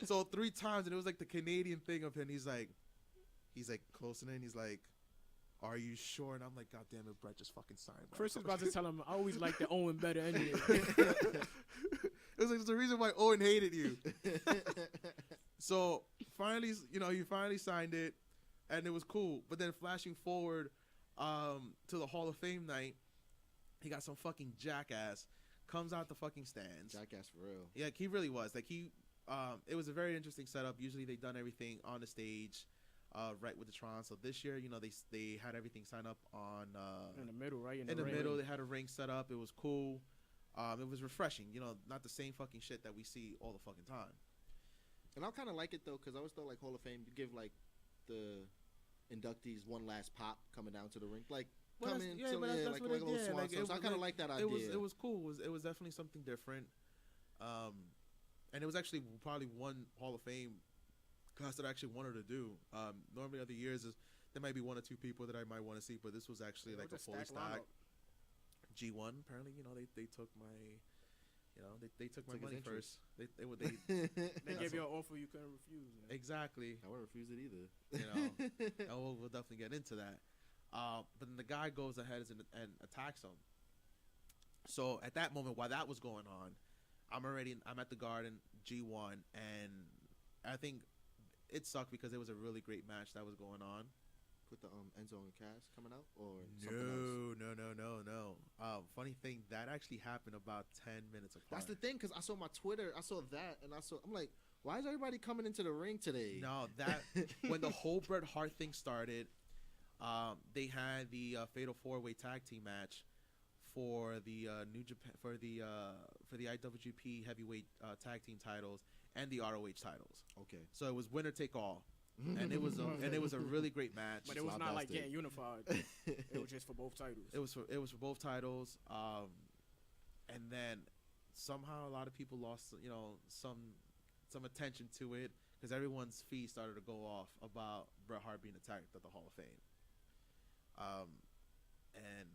C: So 3 times, and it was like the Canadian thing of him. He's like closing in. He's like, are you sure? And I'm like, God damn it, Brett, just fucking sign.
B: Chris was about to tell him, I always liked the Owen better anyway.
C: It was like, there's a reason why Owen hated you. So finally, you know, you finally signed it, and it was cool. But then flashing forward to the Hall of Fame night, he got some fucking jackass comes out the fucking stands.
A: Jackass for real.
C: Yeah, he really was. Like it was a very interesting setup. Usually they done everything on the stage, right with the Tron. So this year, you know, they had everything signed up on
B: in the middle, right?
C: In the middle, they had a ring set up. It was cool. It was refreshing, you know, not the same fucking shit that we see all the fucking time.
A: And I kind of like it though, because I always thought like Hall of Fame, you give like the inductees one last pop coming down to the ring, like come in, like a little swan song. So I kind of like that idea.
C: It was cool. It was definitely something different. And it was actually probably one Hall of Fame class that I actually wanted to do. Normally other years there might be 1 or 2 people that I might want to see, but this was actually like a fully stacked. G1 apparently, you know, they took my, you know, they took my money first. They
B: gave you an offer you couldn't refuse. Man.
C: Exactly.
A: I wouldn't refuse it either.
C: You know, and we'll definitely get into that. But then the guy goes ahead and attacks him. So at that moment, while that was going on, I'm at the Garden G1, and I think it sucked because it was a really great match that was going on.
A: With the Enzo and Cass coming out, or something else?
C: No. Funny thing, that actually happened about 10 minutes apart.
A: That's the thing, because I saw my Twitter, I saw that, and I'm like, why is everybody coming into the ring today?
C: No, that when the whole Bret Hart thing started, they had the Fatal 4-Way Tag Team match for the New Japan for the IWGP Heavyweight Tag Team titles and the ROH titles.
A: Okay,
C: so it was winner take all. And it was a really great match.
B: But it was not like getting unified. It was just for both titles.
C: It was for both titles. And then somehow a lot of people lost, you know, some attention to it because everyone's feet started to go off about Bret Hart being attacked at the Hall of Fame. And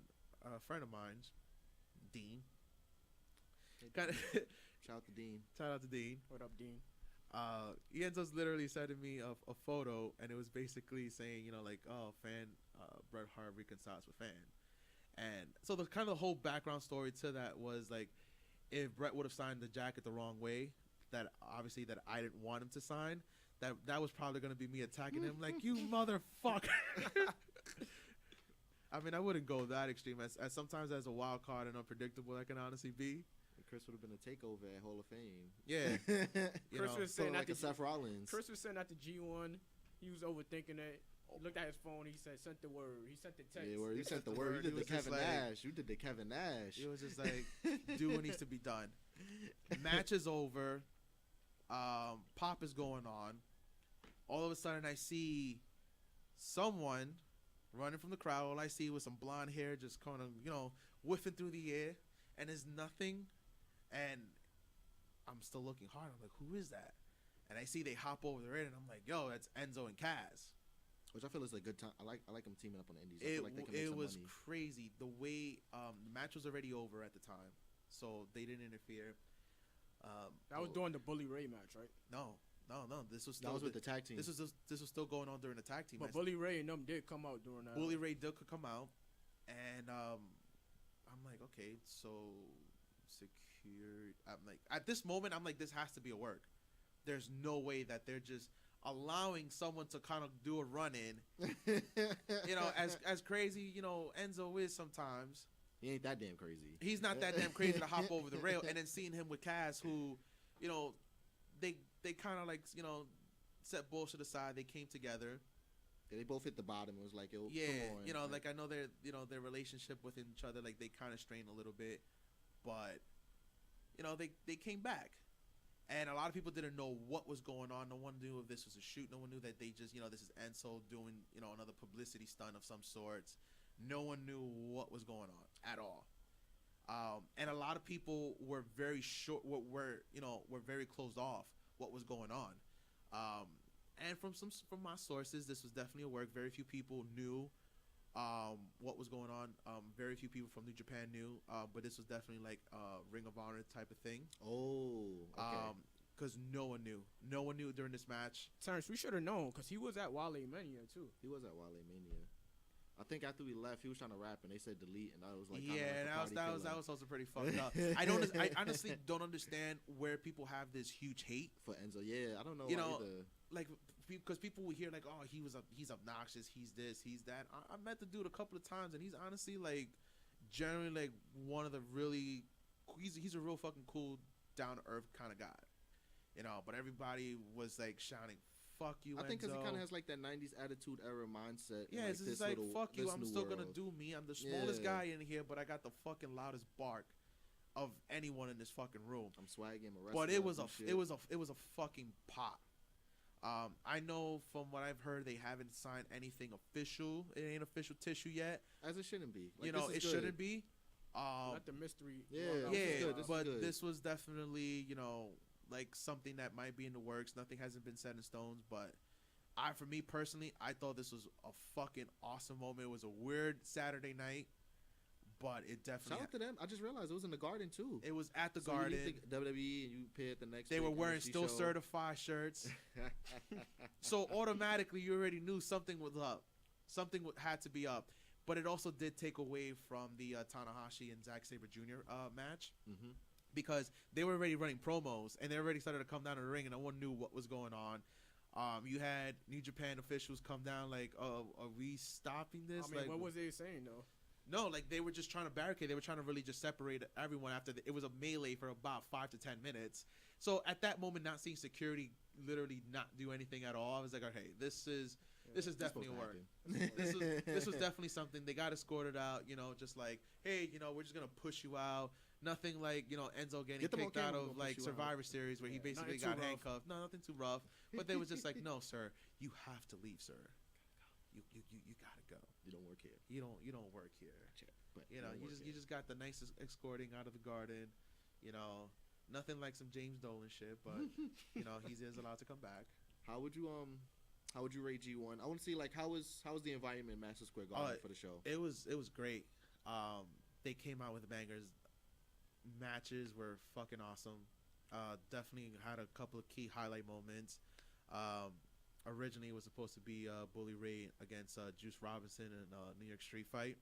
C: a friend of mine, Dean,
A: shout out to Dean.
C: Shout out to Dean.
B: What up, Dean?
C: He ends up literally sending me a photo, and it was basically saying, you know, like, oh, fan, Bret Hart reconciles with fan. And so the kind of the whole background story to that was like, if Bret would have signed the jacket the wrong way, that obviously that I didn't want him to sign, that was probably going to be me attacking him like, you motherfucker. I mean, I wouldn't go that extreme. As sometimes as a wild card and unpredictable that can honestly be.
A: Chris would have been a takeover at Hall of Fame.
C: Yeah.
B: Chris was saying
A: like Seth Rollins.
B: Chris was saying at the G1, he was overthinking it. He looked at his phone. He said, "Sent the word." He sent the text.
A: Yeah, you sent the word. You did the Kevin Nash. You did the Kevin Nash.
C: It was just like, do what needs to be done. Match is over. Pop is going on. all of a sudden I see someone running from the crowd. All I see was some blonde hair just kind of, whiffing through the air, and there's nothing. And I'm still looking hard. I'm like, who is that? And I see they hop over the ring, and I'm like, yo, that's Enzo and Kaz.
A: Which I feel is a good time. I like them teaming up on the indies. I feel like they can make
C: It
A: some
C: was
A: money.
C: crazy. The way the match was already over at the time, so they didn't interfere.
B: That was during the Bully Ray match, right?
C: No. This was still
A: That was with the tag team.
C: This was still going on during the tag team.
B: But Bully Ray and them did come out during that.
C: Bully Ray did come out, and I'm like, okay, so secure. I'm like, at this moment, I'm like, this has to be a work. There's no way that they're just allowing someone to kind of do a run in. As crazy, Enzo is sometimes.
A: He ain't that damn crazy.
C: He's not that damn crazy to hop over the rail, and then seeing him with Kaz, who, they kind of like, set bullshit aside. They came together.
A: Yeah, they both hit the bottom. It was like, come on.
C: Like I know their relationship with each other, like they kind of strained a little bit, but they came back, and a lot of people didn't know what was going on. No one knew if this was a shoot. No one knew that they just, this is Enzo doing, another publicity stunt of some sorts. No one knew what was going on at all. And a lot of people were very were very closed off what was going on. And from my sources, this was definitely a work. Very few people knew what was going on. Very few people from New Japan knew, but this was definitely like a Ring of Honor type of thing.
A: Oh, okay.
C: Because no one knew during this match.
B: Terrence, we should have known because he was at WaleMania too.
A: He was at WaleMania. I think after we left, he was trying to rap, and they said delete, and I was like,
C: that was also pretty fucked up. I honestly don't understand where people have this huge hate
A: for Enzo. Yeah, I don't know. Either.
C: Like, because people would hear like, oh, he's obnoxious, he's this, he's that. I met the dude a couple of times, and he's honestly like, generally like one of the really, he's a real fucking cool, down to earth kind of guy, But everybody was like shouting, fuck you, Enzo.
A: I think because he kind of has like that 90s attitude era mindset.
C: Yeah, it's just like, fuck you, I'm still going to do me. I'm the smallest guy in here, but I got the fucking loudest bark of anyone in this fucking room.
A: I'm swagging,
C: but it was a fucking pop. I know from what I've heard, they haven't signed anything official. It ain't official tissue yet.
A: As it shouldn't be.
C: Like, it shouldn't be.
B: Not the mystery.
C: This was definitely, like something that might be in the works. Nothing hasn't been set in stone, but for me personally, I thought this was a fucking awesome moment. It was a weird Saturday night, but it definitely.
A: Shout out to them. I just realized it was in the Garden too.
C: It was at the Garden.
A: You think WWE and you appeared the next.
C: They were wearing Still Certified shirts, so automatically you already knew something was up. Something had to be up. But it also did take away from the Tanahashi and Zack Sabre Jr. Match. Mm-hmm. Because they were already running promos, and they already started to come down to the ring, and no one knew what was going on. You had New Japan officials come down like, are we stopping this?
B: I mean, what was they saying, though?
C: No, like, they were just trying to barricade. They were trying to really just separate everyone after it was a melee for about 5 to 10 minutes. So at that moment, not seeing security literally not do anything at all, I was like, okay, this is definitely a work. This was definitely something. They got escorted out, just like, hey, we're just going to push you out. Nothing like, Enzo getting kicked out of like Survivor Series where he basically got handcuffed. No, nothing too rough. But they was just like, no, sir, you have to leave, sir. You gotta go.
A: You don't work here.
C: You don't work here. But you just got the nicest escorting out of the Garden. Nothing like some James Dolan shit, but he is allowed to come back.
A: How would you rate G1? I want to see like how was the environment in Madison Square Garden for the show?
C: It was great. They came out with bangers. Matches were fucking awesome. Definitely had a couple of key highlight moments. Originally, it was supposed to be Bully Ray against Juice Robinson in a New York Street fight.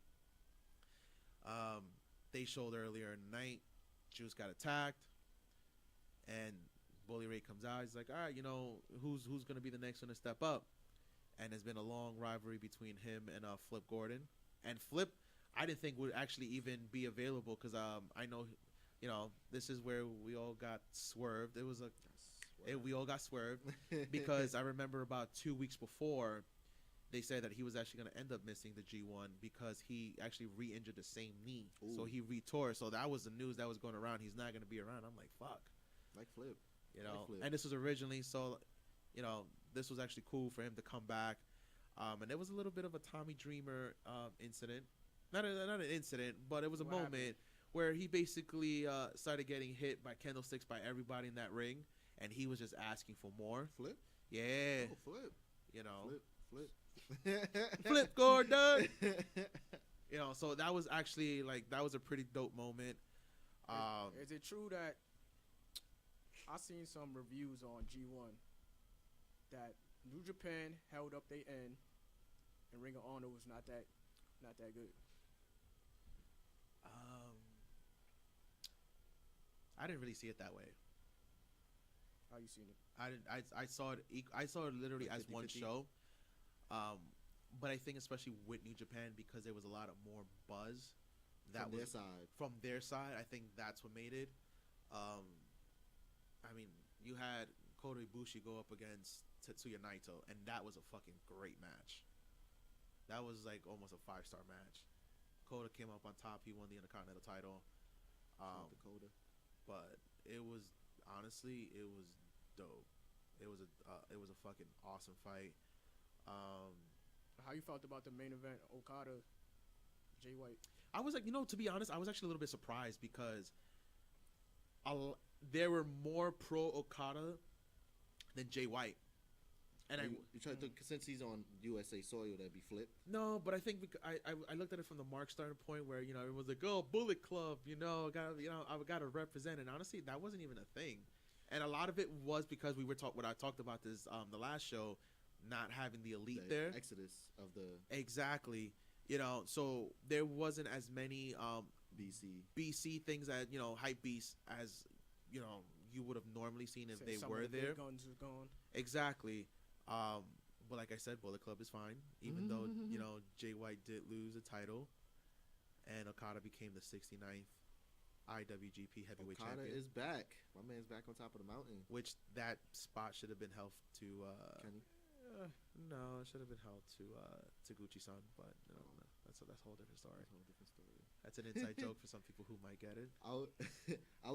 C: They showed earlier in the night. Juice got attacked, and Bully Ray comes out. He's like, all right, who's going to be the next one to step up? And there's been a long rivalry between him and Flip Gordon. And Flip, I didn't think would actually even be available because I know, this is where we all got swerved. We all got swerved because I remember about 2 weeks before they said that he was actually going to end up missing the G1 because he actually re-injured the same knee. Ooh. So he retore. So that was the news that was going around. He's not going to be around. I'm like, fuck.
A: Like Flip.
C: And this was originally, so, this was actually cool for him to come back. And there was a little bit of a Tommy Dreamer incident. Not an incident, but it was a moment where he basically started getting hit by candlesticks by everybody in that ring, and he was just asking for more.
A: Flip?
C: Yeah.
A: Oh, flip.
C: You know.
A: Flip.
C: Flip, Gordon. You know, so that was actually, like, that was a pretty dope moment.
B: Is it true that I seen some reviews on G1 that New Japan held up their end and Ring of Honor was not that good?
C: I didn't really see it that way.
B: How you seen it?
C: I saw it. I saw it literally
A: Like
C: as one
A: 50-50?
C: show. But I think especially with New Japan, because there was a lot of more buzz
A: From their side.
C: From their side, I think that's what made it. I mean, you had Kota Ibushi go up against Tetsuya Naito, and that was a fucking great match. That was like almost a 5-star match. Kota came up on top. He won the Intercontinental title.
A: Dakota.
C: But it was honestly, it was dope. It was a fucking awesome fight.
B: How you felt about the main event, Okada, Jay White?
C: I was like, to be honest, I was actually a little bit surprised because there were more pro Okada than Jay White. And
A: you try to, since he's on USA soil, that'd be flipped.
C: No, but I think I looked at it from the Mark starting point where everyone's like, oh, Bullet Club, I got to represent. And honestly, that wasn't even a thing. And a lot of it was because we were what I talked about this the last show, not having the elite there.
A: Exodus of the
C: exactly. So there wasn't as many BC things that hype beasts as you would have normally seen if they were there.
B: Guns is gone.
C: Exactly. But like I said, Bullet Club is fine, even though Jay White did lose a title, and Okada became the 69th IWGP Heavyweight
A: Okada
C: Champion.
A: is back. My man's back on top of the mountain.
C: Which that spot should have been held to
A: Kenny.
C: No, it should have been held to Taguchi-san, but no, that's a whole different story. That's an inside joke for some people who might get it.
A: I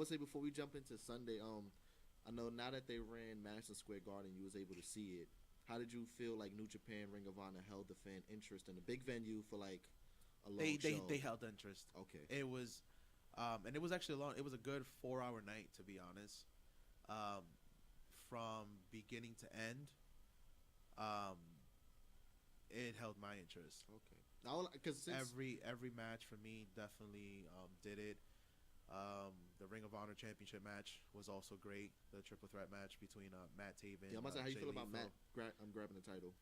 A: would say before we jump into Sunday, I know now that they ran Madison Square Garden, you was able to see it. How did you feel like New Japan Ring of Honor held the fan interest in a big venue for like a long show?
C: They held interest.
A: Okay.
C: It was, and it was actually long. It was a good 4-hour night, to be honest. From beginning to end, it held my interest.
A: Okay. Now, because
C: every match for me definitely did it. The Ring of Honor Championship match was also great. The triple threat match between Matt Taven.
A: Yeah, I'm about to say, how you
C: Jay
A: feel about
C: Lethal.
A: Matt grabbing the title?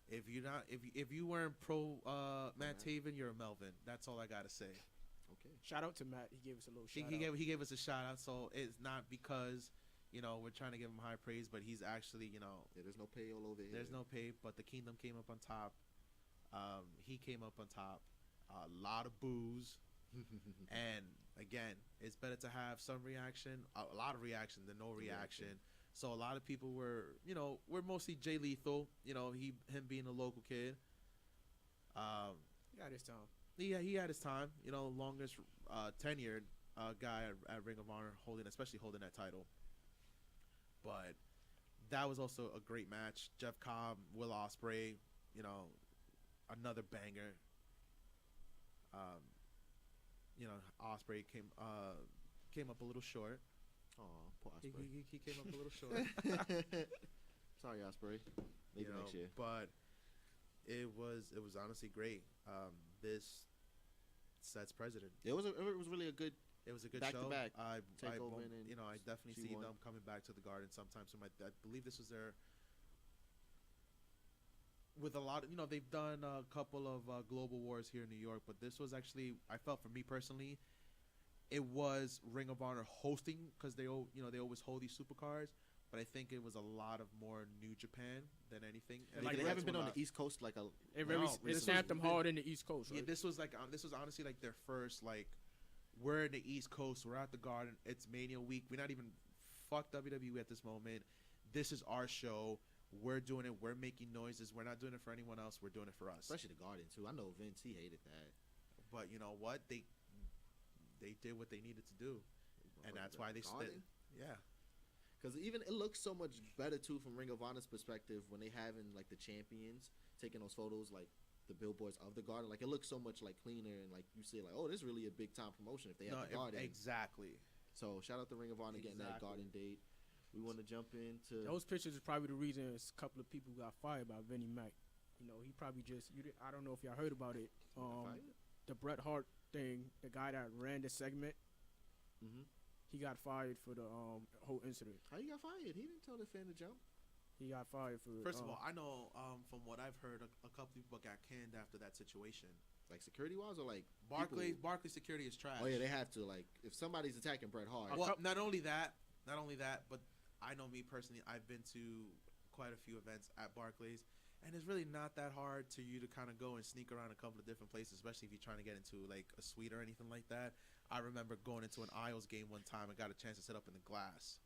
C: If you weren't pro Matt Taven, you're a Melvin. That's all I gotta say.
A: Okay.
B: Shout out to Matt. He gave us a little shout out.
C: He gave us a shout out. So it's not because we're trying to give him high praise, but he's actually
A: Yeah, there's no pay all over here.
C: there's no pay, but the Kingdom came up on top. He came up on top. A lot of boos. And again, it's better to have some reaction, a lot of reaction than no reaction. So a lot of people were, we're mostly Jay Lethal, him being a local kid.
B: He had his time.
C: Yeah, he had his time. Longest tenured guy at Ring of Honor, especially holding that title. But that was also a great match. Jeff Cobb, Will Ospreay, another banger. Ospreay came up a little short.
A: Oh, poor Ospreay.
C: He came up a little short.
A: Sorry, Ospreay. Maybe next year.
C: But it was honestly great. This sets precedent.
A: It was really a good.
C: It was a good
A: back
C: show.
A: to back
C: I
A: takeover and
C: I definitely see
A: G1.
C: them coming back to the Garden sometime soon. I believe this was their. With a lot of, they've done a couple of global wars here in New York, but this was actually, I felt for me personally, it was Ring of Honor hosting because they always hold these supercars, but I think it was a lot of more New Japan than anything. And
A: They haven't been on the East Coast like a.
B: It snapped them hard in the East Coast. Right?
C: Yeah, this was honestly like their first we're in the East Coast, we're at the Garden, it's Mania week, we're not even fuck WWE at this moment. This is our show. We're doing it. We're making noises. We're not doing it for anyone else. We're doing it for us.
A: Especially the Garden too. I know Vince, he hated that.
C: But you know what? They did what they needed to do, and that's why they stood. Yeah,
A: Because even it looks so much better too from Ring of Honor's perspective when they having like the champions taking those photos, like the billboards of the Garden. Like it looks so much like cleaner, and like you see, like, oh, this is really a big time promotion if they have the Garden.
C: Exactly.
A: So shout out to Ring of Honor getting that Garden date. We want to jump into
B: those pictures is probably the reason a couple of people got fired by Vinnie Mac. You know, he probably I don't know if y'all heard about it. The Bret Hart thing, the guy that ran the segment.
A: Mm-hmm.
B: He got fired for the whole incident.
A: How he got fired? He didn't tell the fan to jump.
B: He got fired for.
C: First of all, I know from what I've heard, a couple people got canned after that situation.
A: Like security wise, or like
C: Barclays security is trash.
A: Oh yeah, they have to. Like if somebody's attacking Bret Hart.
C: Well, not only that, but I know me personally. I've been to quite a few events at Barclays, and it's really not that hard to you to kind of go and sneak around a couple of different places, especially if you're trying to get into like a suite or anything like that. I remember going into an Isles game one time and got a chance to sit up in the glass.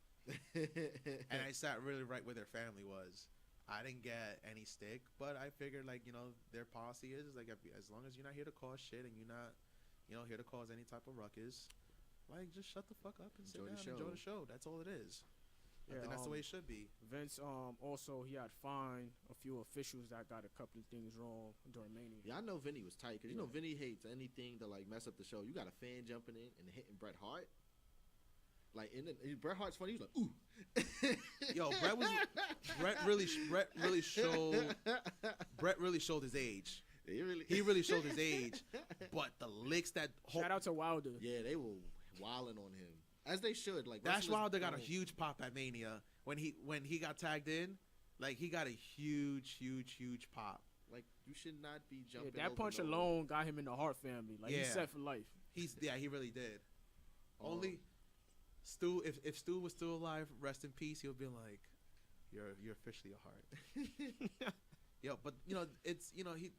C: And I sat really right where their family was. I didn't get any stick, but I figured, like, you know, their policy is like, as long as you're not here to cause shit and you're not, you know, here to cause any type of ruckus, like, just shut the fuck up and sit down and enjoy the show. That's all it is. Yeah, I think that's the way it should be.
B: Vince also, he had fined a few officials that got a couple of things wrong during Mania.
A: Yeah, I know Vinny was tight because you know Vinny hates anything to like mess up the show. You got a fan jumping in and hitting Bret Hart. Like, Bret Hart's funny. He was like, ooh.
C: Yo, Bret really showed his age. He really showed his age. But the licks that
B: shout out to Wilder.
A: Yeah, they were wilding on him. As they should. Like
C: Dash Wilder got a huge pop at Mania when he got tagged in. Like he got a huge pop.
A: Like you should not be jumping.
B: Yeah, that punch alone got him in the Hart family. Like he's set for life.
C: He really did. Only Stu, if Stu was still alive, rest in peace. He would be like, you're officially a Hart. Yo, but you know it's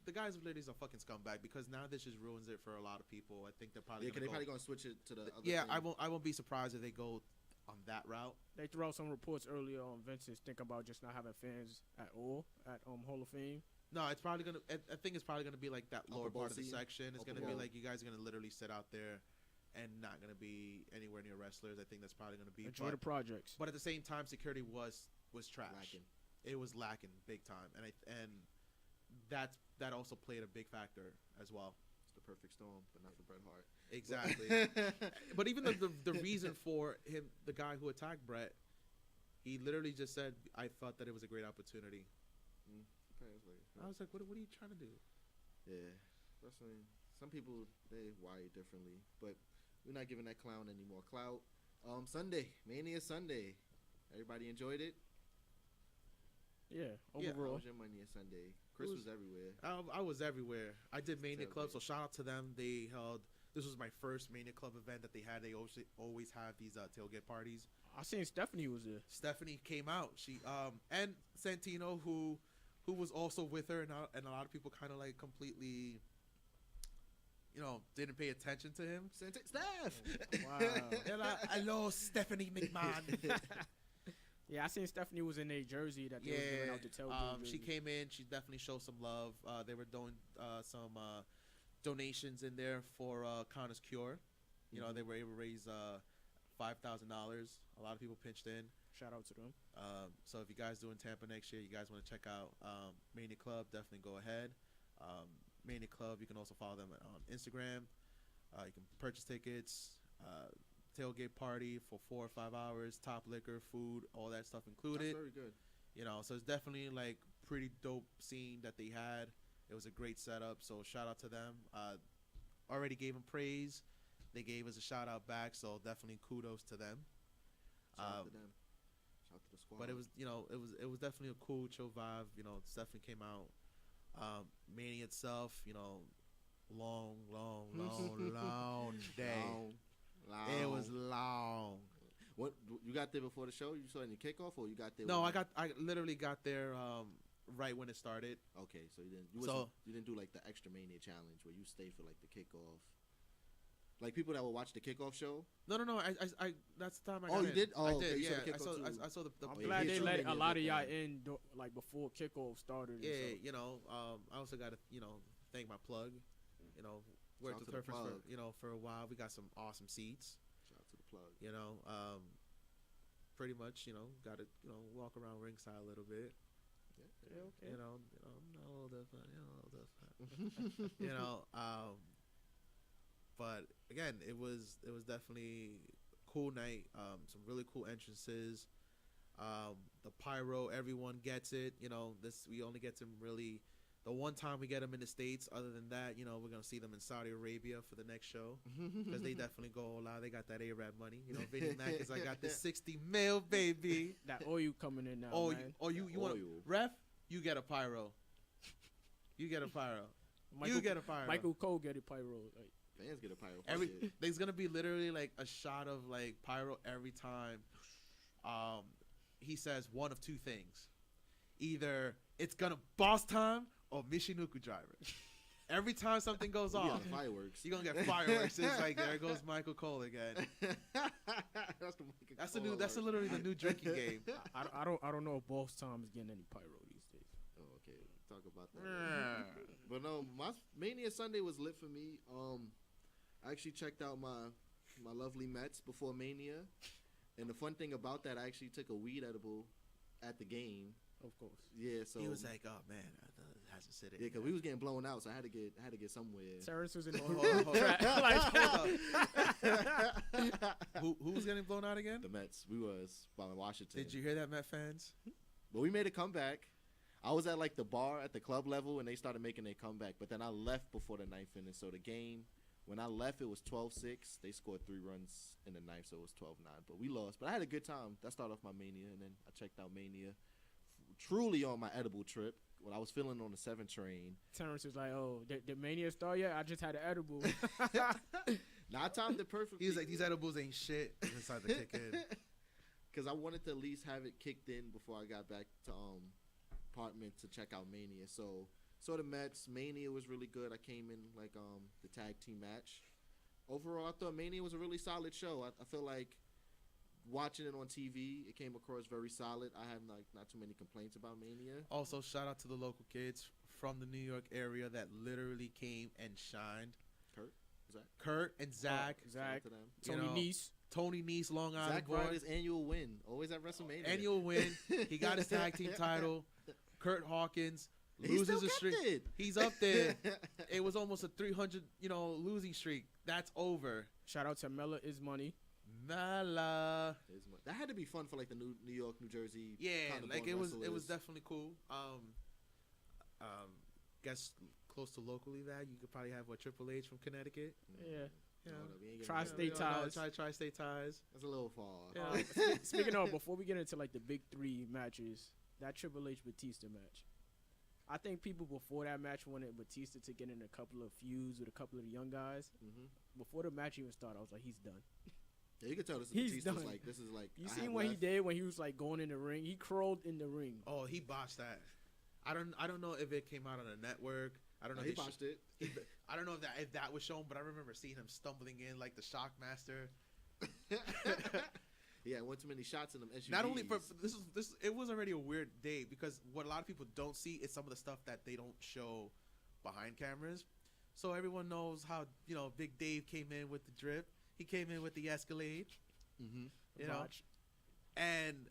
C: the guy's literally a fucking scumbag because now this just ruins it for a lot of people. I think they're probably
A: gonna switch it to the other
C: thing. I won't be surprised if they go on that route.
B: They threw out some reports earlier on Vince's think about just not having fans at all at Hall of Fame.
C: No, it's probably gonna. I think it's probably gonna be like that lower part of the section. It's gonna be like you guys are gonna literally sit out there and not gonna be anywhere near wrestlers. I think that's probably gonna be
B: enjoy the projects.
C: But at the same time, security was trash.
A: Lacking.
C: It was lacking big time, and that also played a big factor as well.
A: It's the perfect storm, but not for Bret Hart.
C: Exactly. But even the reason for him, the guy who attacked Bret, he literally just said, "I thought that it was a great opportunity."
A: Apparently,
C: I was like, "What are you trying to do?"
A: Yeah, wrestling. Some people they wire differently, but we're not giving that clown any more clout. Sunday, Mania Sunday. Everybody enjoyed it.
B: Yeah, overall.
A: How was your Mania Sunday? Chris was everywhere.
C: I was everywhere. I did Mania Club, so shout out to them. They held. This was my first Mania Club event that they had. They always have these tailgate parties.
B: I seen Stephanie was there.
C: Stephanie came out. She and Santino who was also with her, and a lot of people kind of like completely, didn't pay attention to him.
A: Steph.
B: Wow.
C: They're like, hello, Stephanie McMahon.
B: Yeah, I seen Stephanie was in a jersey that they were giving out to tailgate.
C: She came in. She definitely showed some love. They were doing some donations in there for Connor's Cure. They were able to raise $5,000. A lot of people pitched in.
B: Shout out to them.
C: So if you guys do in Tampa next year, you guys want to check out Mania Club, definitely go ahead. Mania Club, you can also follow them on Instagram. You can purchase tickets. Tailgate party for 4 or 5 hours, top liquor, food, all that stuff included.
A: That's very good.
C: So it's definitely like pretty dope scene that they had. It was a great setup, so shout out to them. Already gave them praise. They gave us a shout out back, so definitely kudos to them.
A: Shout out to them. Shout out to the squad.
C: But it was definitely a cool, chill vibe. Stephanie came out. Mania itself, long day.
A: Long.
C: It was long.
A: What you got there before the show? You saw it in your kickoff, or you got there?
C: No, I literally got there right when it started.
A: Okay, so you didn't do like the extra Mania challenge where you stayed for like the kickoff. Like people that will watch the kickoff show.
C: No. I that's the time I got
A: you did? Oh,
C: I
A: okay,
C: did.
A: You
C: I saw the.
B: I'm glad they let a lot of y'all in like before kickoff started.
C: Yeah, I also got to thank my plug. Worked with her for a while. We got some awesome seats.
A: Shout out to the plug.
C: pretty much, got to, walk around ringside a little bit.
B: Yeah, okay.
C: I'm a little different. But again, it was definitely a cool night. Some really cool entrances. The pyro, everyone gets it. We only get them really the one time we get them in the States. Other than that, we're gonna see them in Saudi Arabia for the next show because they definitely go all out. They got that Arab money. Vinny Mac is I got this 60 mil, baby.
B: That oil coming in now.
C: Oh,
B: man.
C: you want ref? You get a pyro. You get a pyro. You get a pyro.
B: Michael Cole get a pyro. Like,
A: fans get a pyro.
C: There's gonna be literally like a shot of like pyro every time. He says one of two things: either it's gonna boss time or Michinoku driver. Every time something goes off,
A: fireworks.
C: You're gonna get fireworks. It's like there goes Michael Cole again. That's literally the new drinking game.
B: I don't know if Boss Tom is getting any pyro these days.
A: Oh, okay. Talk about that. But no, my Mania Sunday was lit for me. I actually checked out my lovely Mets before Mania, and the fun thing about that, I actually took a weed edible at the game.
B: Of course.
A: Yeah, so
C: he was like, "Oh man, it hasn't said it."
A: Yeah, because we was getting blown out, so I had to get somewhere.
B: Terrence was in the
C: Who was getting blown out again?
A: The Mets. We was by Washington.
C: Did you hear that, Met fans?
A: But we made a comeback. I was at like the bar at the club level, and they started making their comeback. But then I left before the ninth inning, so the game. When I left, it was 12-6. They scored 3 runs in the ninth, so it was 12-9. But we lost. But I had a good time. That started off my Mania, and then I checked out Mania. Truly on my edible trip. When I was feeling on the 7 train.
B: Terrence was like, "Oh, the Mania start yet? I just had an edible."
A: Now I timed it perfectly.
C: He was like, "These edibles ain't shit." He decided to kick in.
A: Because I wanted to at least have it kicked in before I got back to apartment to check out Mania. So the Mets. Mania was really good. I came in like the tag team match. Overall, I thought Mania was a really solid show. I feel like watching it on TV, it came across very solid. I have not too many complaints about Mania.
C: Also, shout out to the local kids from the New York area that literally came and shined. Kurt and Zach. Tony Nese, Long Island
A: Zach
C: boy.
A: got his annual win. Always at WrestleMania.
C: Annual win. He got his tag team title. Kurt Hawkins loses a streak. He's up there. It was almost a 300, losing streak. That's over.
B: Shout out to Mella is money.
C: Mala.
A: That had to be fun for like the New York, New Jersey.
C: Yeah, like it was definitely cool. Guess close to locally that you could probably have Triple H from Connecticut.
B: Yeah.
C: Tri-state ties. Tri-state ties.
A: That's a little far.
B: Yeah. Speaking of, before we get into like the big 3 matches, that Triple H Batista match. I think people before that match wanted Batista to get in a couple of feuds with a couple of the young guys. Mm-hmm. Before the match even started, I was like, he's done.
A: Yeah, you can tell this is Batista's like, this is like.
B: You seen what he did when he was like going in the ring? He crawled in the ring.
C: Oh, he botched that. I don't know if it came out on a network. I don't know.
A: He botched it.
C: I don't know if that was shown, but I remember seeing him stumbling in like the Shockmaster.
A: Yeah, went too many shots in them SUVs.
C: Not only for this, it was already a weird day because what a lot of people don't see is some of the stuff that they don't show behind cameras. So everyone knows how Big Dave came in with the drip. He came in with the Escalade. Mm-hmm. And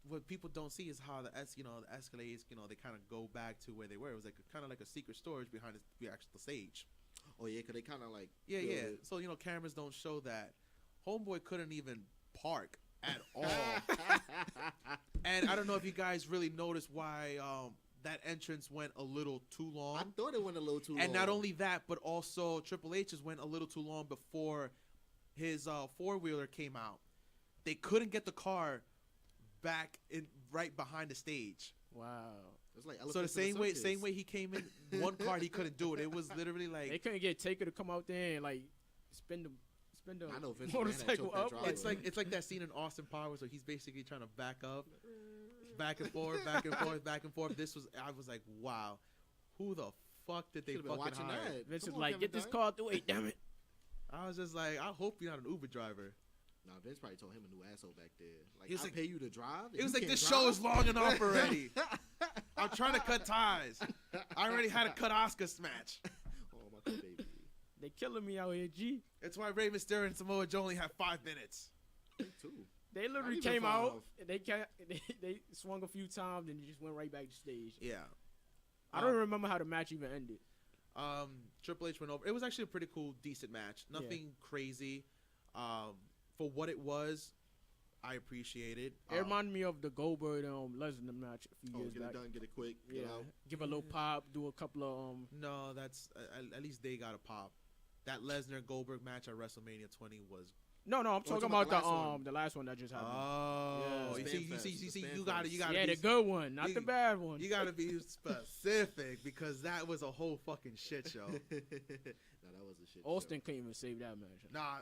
C: what people don't see is how the Escalades, they kind of go back to where they were. It was like kind of like a secret storage behind the actual stage.
A: Oh yeah, because they kind of like
C: So cameras don't show that. Homeboy couldn't even park at all. And I don't know if you guys really noticed why that entrance went a little too long.
A: I thought it went a little too long.
C: And not only that, but also Triple H's went a little too long before his 4-wheeler came out. They couldn't get the car back in right behind the stage.
B: Wow.
A: It's like
C: so the same way he came in one car, he couldn't do it. It was literally like
B: they couldn't get Taker to come out there and like spin the
A: I know Vince
B: motorcycle up.
C: It's like that scene in Austin Powers where he's basically trying to back up, back and forth, back and forth, back and forth. I was like, wow, who the fuck did they fucking hire?
B: Vince was like, get this car through. Wait, damn it.
C: I was just like, I hope you're not an Uber driver.
A: Nah, Vince probably told him a new asshole back there. Like,
C: I'll
A: pay you to drive?
C: It was like, this show is long enough already. I'm trying to cut ties. I already had a cut Oscar match.
A: Oh, my God, baby.
B: They killing me out here, G.
C: It's why Rey Mysterio and Samoa Joe only have 5 minutes.
A: Me too.
B: They literally
A: Not even
B: came out.
A: 5.
B: They swung a few times and just went right back to stage.
C: Yeah.
B: I don't remember how the match even ended.
C: Triple H went over. It was actually a pretty cool, decent match. Nothing crazy. For what it was, I appreciate it.
B: It reminded me of the Goldberg Lesnar match a few years
A: get
B: back.
A: it done, get it quick.
B: Yeah,
A: You know?
B: give a little pop, do a couple of
C: No, that's at least they got a pop. That Lesnar Goldberg match at WrestleMania 20 was.
B: No, I'm talking about the last one that just happened.
C: Oh,
B: Yeah.
C: you see, you got to.
B: Yeah, the good one, not the bad one.
C: You got to be specific because that was a whole fucking shit show.
A: No, that was a shit.
B: Austin couldn't even save that match.
C: Nah,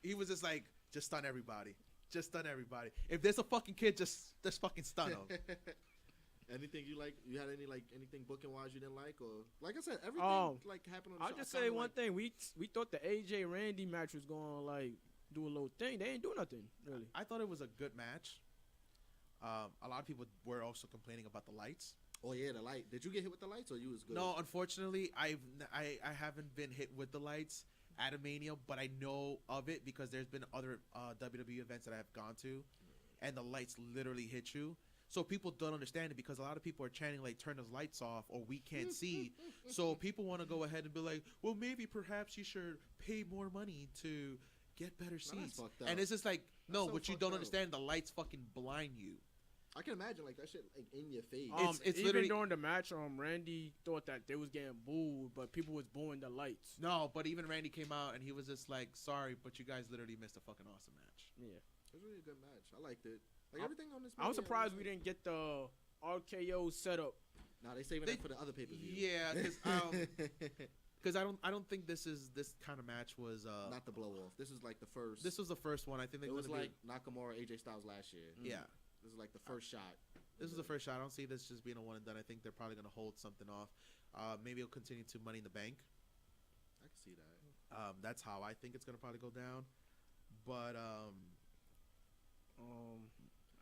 C: he was just like, just stun everybody. Just stun everybody. If there's a fucking kid, just fucking stun him.
A: Anything you like? You had anything booking wise you didn't like, or like I said, everything like happened on the show.
B: I'll just say one thing. We thought the AJ Randy match was going like do a little thing. They ain't do nothing really.
C: I thought it was a good match. A lot of people were also complaining about the lights.
A: Oh yeah, the light. Did you get hit with the lights, or you was good?
C: No, unfortunately, I haven't been hit with the lights at a Mania, but I know of it because there's been other WWE events that I've gone to, and the lights literally hit you. So people don't understand it because a lot of people are chanting like turn those lights off or we can't see. So people want to go ahead and be like, well, maybe perhaps you should pay more money to get better seats. And it's just like, no,
A: so
C: what you don't understand, the lights fucking blind you.
A: I can imagine like that shit like in your face.
C: It's
B: even
C: literally
B: during the match, Randy thought that they was getting booed, but people was booing the lights.
C: No, but even Randy came out and he was just like, sorry, but you guys literally missed a fucking awesome match.
B: Yeah.
A: It was really a good match. I liked it. Like everything on this.
B: I'm surprised we didn't get the RKO setup.
A: Nah, they saving that for the other pay-per-view.
C: Yeah, because I don't think this kind of match was
A: not the blow off. This is like the first.
C: This was the first one. I think
A: it was like Nakamura AJ Styles last year.
C: Yeah,
A: this is like the first shot.
C: This is the first shot. I don't see this just being a one and done. I think they're probably gonna hold something off. Maybe it'll continue to Money in the Bank.
A: I can see that.
C: That's how I think it's gonna probably go down. But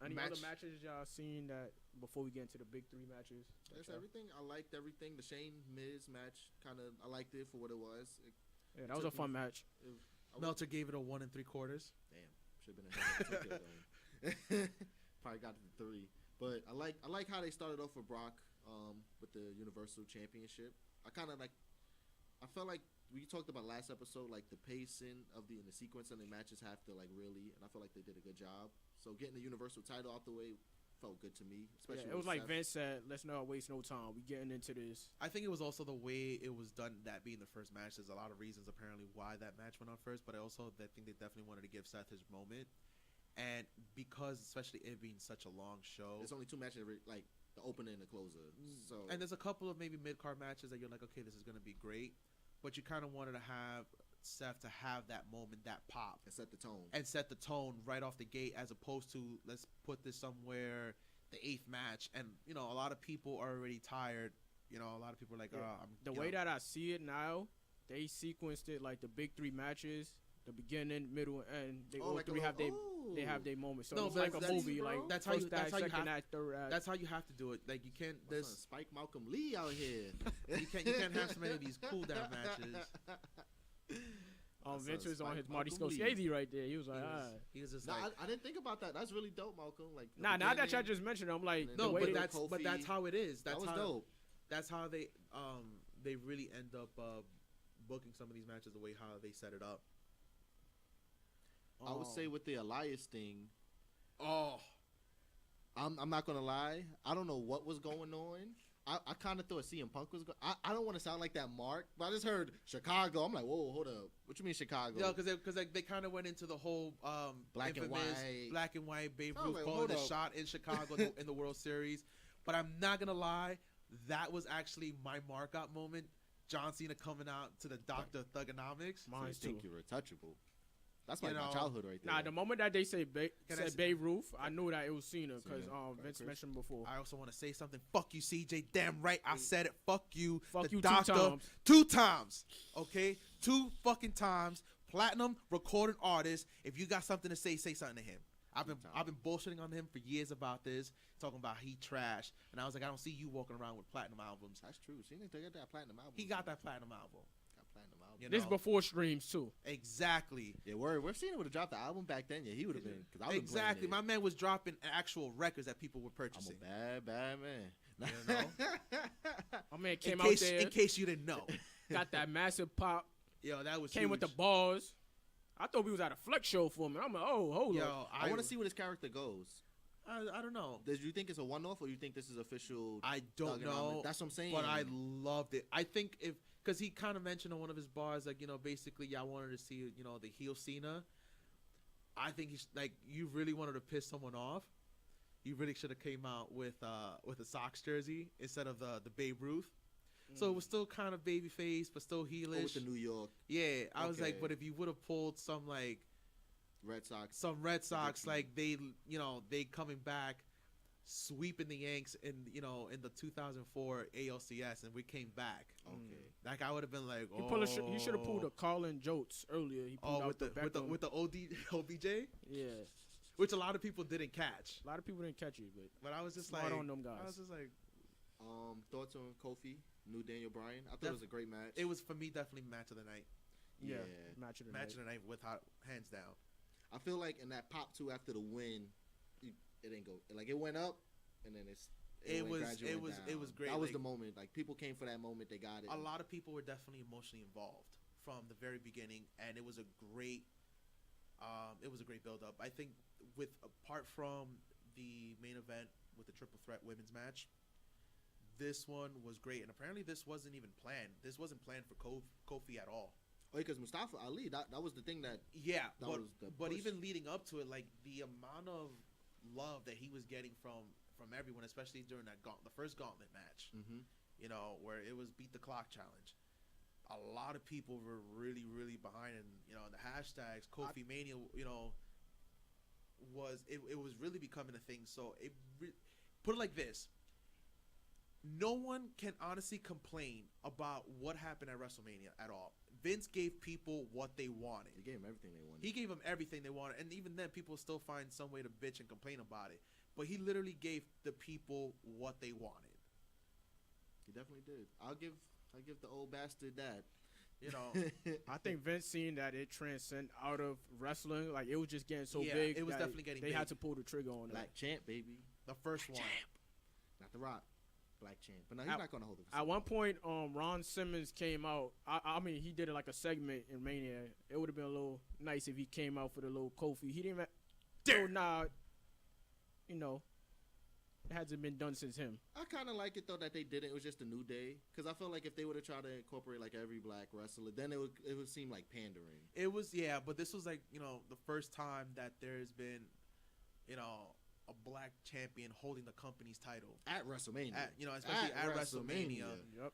B: any other matches y'all seen that before we get into the big three matches?
A: That's everything. I liked everything. The Shane Miz match, I liked it for what it was.
B: That was a fun match.
C: Meltzer gave it a 1 3/4.
A: Damn, should have been a probably got to the 3. But I like how they started off with Brock with the Universal Championship. I felt like we talked about last episode, like the pacing of the sequence and the matches have to like really, and I feel like they did a good job. So getting the Universal title out the way felt good to me. Especially
B: it was like
A: Seth.
B: Vince said, let's not waste no time. We getting into this.
C: I think it was also the way it was done, that being the first match. There's a lot of reasons apparently why that match went on first, but I also think they definitely wanted to give Seth his moment. And because especially it being such a long show,
A: there's only 2 matches, like the opener and the closer. So
C: and there's a couple of maybe mid-card matches that you're like, okay, this is gonna be great, but you kind of wanted to have Seth to have that moment, that pop,
A: and set the tone
C: right off the gate, as opposed to let's put this somewhere the 8th match, and a lot of people are already tired. A lot of people are like,
B: the way that I see it now, they sequenced it like the big 3 matches, the beginning, middle, and end. They all
A: like
B: three have their moments. So it's like a movie, like
C: that's how you that's how you have to do it. Like you can't. There's
A: Spike Malcolm Lee out here.
C: you can't have so many of these cool down matches.
B: Vince was on his Marty Scorsese right there. He was like,
C: he was just
A: like, I didn't think about that. That's really dope, Malcolm. Like,
B: now that y'all just mentioned it, I'm like,
C: no, but that's how it is. That was
A: dope.
C: That's how they really end up booking some of these matches the way how they set it up.
A: I would say with the Elias thing, I'm not gonna lie. I don't know what was going on. I kind of thought CM Punk was going. I don't want to sound like that Mark, but I just heard Chicago. I'm like, whoa, hold up. What you mean Chicago?
C: Yeah, because they kind of went into the whole
A: black and
C: white Babe Ruth calling a shot in Chicago in the World Series. But I'm not gonna lie, that was actually my mark out moment. John Cena coming out to the Dr. Thugonomics.
A: Mine too. Think you're untouchable. That's like my childhood right there.
B: Nah, the moment that they said Babe Ruth, I knew that it was Cena because Vince mentioned before.
C: I also want to say something. Fuck you, CJ. Damn right, I said it. Fuck you.
B: Fuck you
C: doctor,
B: 2 times.
C: 2 times. Okay? 2 fucking times. Platinum recording artist. If you got something to say something to him. I've been bullshitting on him for years about this, talking about he trash, and I was like, I don't see you walking around with platinum albums.
A: That's true. Cena got that platinum album.
C: He got that platinum album.
B: This before streams too.
C: Exactly.
A: Yeah, we're seeing it would have dropped the album back then. Yeah, he would have been. Cause I
C: exactly. My man was dropping actual records that people were purchasing.
A: I'm a bad man.
C: You know?
B: My man came out there.
C: In case you didn't know.
B: Got that massive pop.
C: Yo, that was
B: came
C: huge.
B: with the bars. I thought we was at a flex show for me. I'm like, oh, hold up.
A: I want to see where this character goes.
C: I don't know.
A: Do you think it's a one-off, or you think this is official?
C: I don't know.
A: That's what I'm saying.
C: But I loved it. I think because he kind of mentioned on one of his bars, like, you know, basically, y'all wanted to see, you know, the heel Cena. I think he's like, you really wanted to piss someone off. You really should have came out with a Sox jersey instead of the Babe Ruth. So it was still kind of baby face, but still heelish.
A: With the New York.
C: Yeah, I was like, but if you would have pulled some like
A: Red Sox, like they coming back, sweeping the Yanks in the 2004 ALCS, and we came back. Okay,
C: like I would have been like,
B: he should have pulled a Colin Jotes earlier. He pulled out
C: with the OBJ.
B: Yeah.
C: Which a lot of people didn't catch.
B: A lot of people didn't catch it, but
C: I was just
B: like, on them guys.
C: I was just like,
A: thoughts on Kofi, new Daniel Bryan? I thought it was a great match.
C: It was, for me, definitely match of the night.
B: Yeah, match of the night
C: without hands down.
A: I feel like in that pop 2 after the win, it didn't go like it went up, and then it was great. That was the moment. Like people came for that moment, they got it.
C: A lot of people were definitely emotionally involved from the very beginning, and it was a great build up. I think apart from the main event with the triple threat women's match, this one was great, and apparently this wasn't even planned. This wasn't planned for Kofi at all.
A: Oh, because Mustafa Ali, that was the thing that
C: but even leading up to it, like the amount of love that he was getting from everyone, especially during that the first gauntlet match, where it was beat the clock challenge. A lot of people were really, really behind, and the hashtags Kofi Mania, it was really becoming a thing. So put it like this. No one can honestly complain about what happened at WrestleMania at all. Vince gave people what they wanted.
A: He gave them everything they wanted.
C: He gave them everything they wanted. And even then, people still find some way to bitch and complain about it. But he literally gave the people what they wanted.
A: He definitely did. I'll give the old bastard that.
B: I think Vince seen that it transcend out of wrestling. Like, it was just getting so big.
C: It was definitely getting big.
B: They had to pull the trigger on
A: Black champ, baby.
C: The first one.
A: Champ. Not The Rock. Black champ. But no, he's not going to hold it.
B: At one point, Ron Simmons came out. I mean, he did it like a segment in Mania. It would have been a little nice if he came out for the little Kofi. He didn't nod. It hasn't been done since him.
A: I kind of like it, though, that they didn't. It was just a new day. Because I feel like if they would have tried to incorporate, like, every black wrestler, then it would seem like pandering.
C: It was, but this was, like, the first time that there's been, a black champion holding the company's title.
A: At WrestleMania.
C: Especially at WrestleMania.
B: Yep.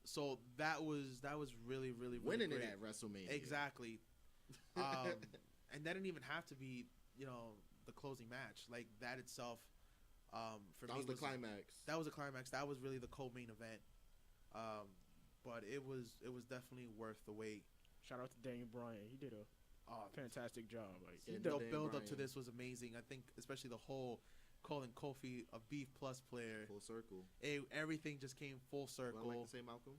C: So that was really, really, really
A: winning
C: great.
A: It at WrestleMania.
C: Exactly. And that didn't even have to be, the closing match. Like, that itself... for
A: that
C: me
A: was the climax.
C: That was a climax. That was really the co-main event. But it was definitely worth the wait.
B: Shout out to Daniel Bryan. He did a fantastic job. Like,
C: the build up to this was amazing. I think especially the whole calling Kofi a B+ player.
A: Full circle.
C: Everything just came full circle.
A: Well, like to say, Malcolm?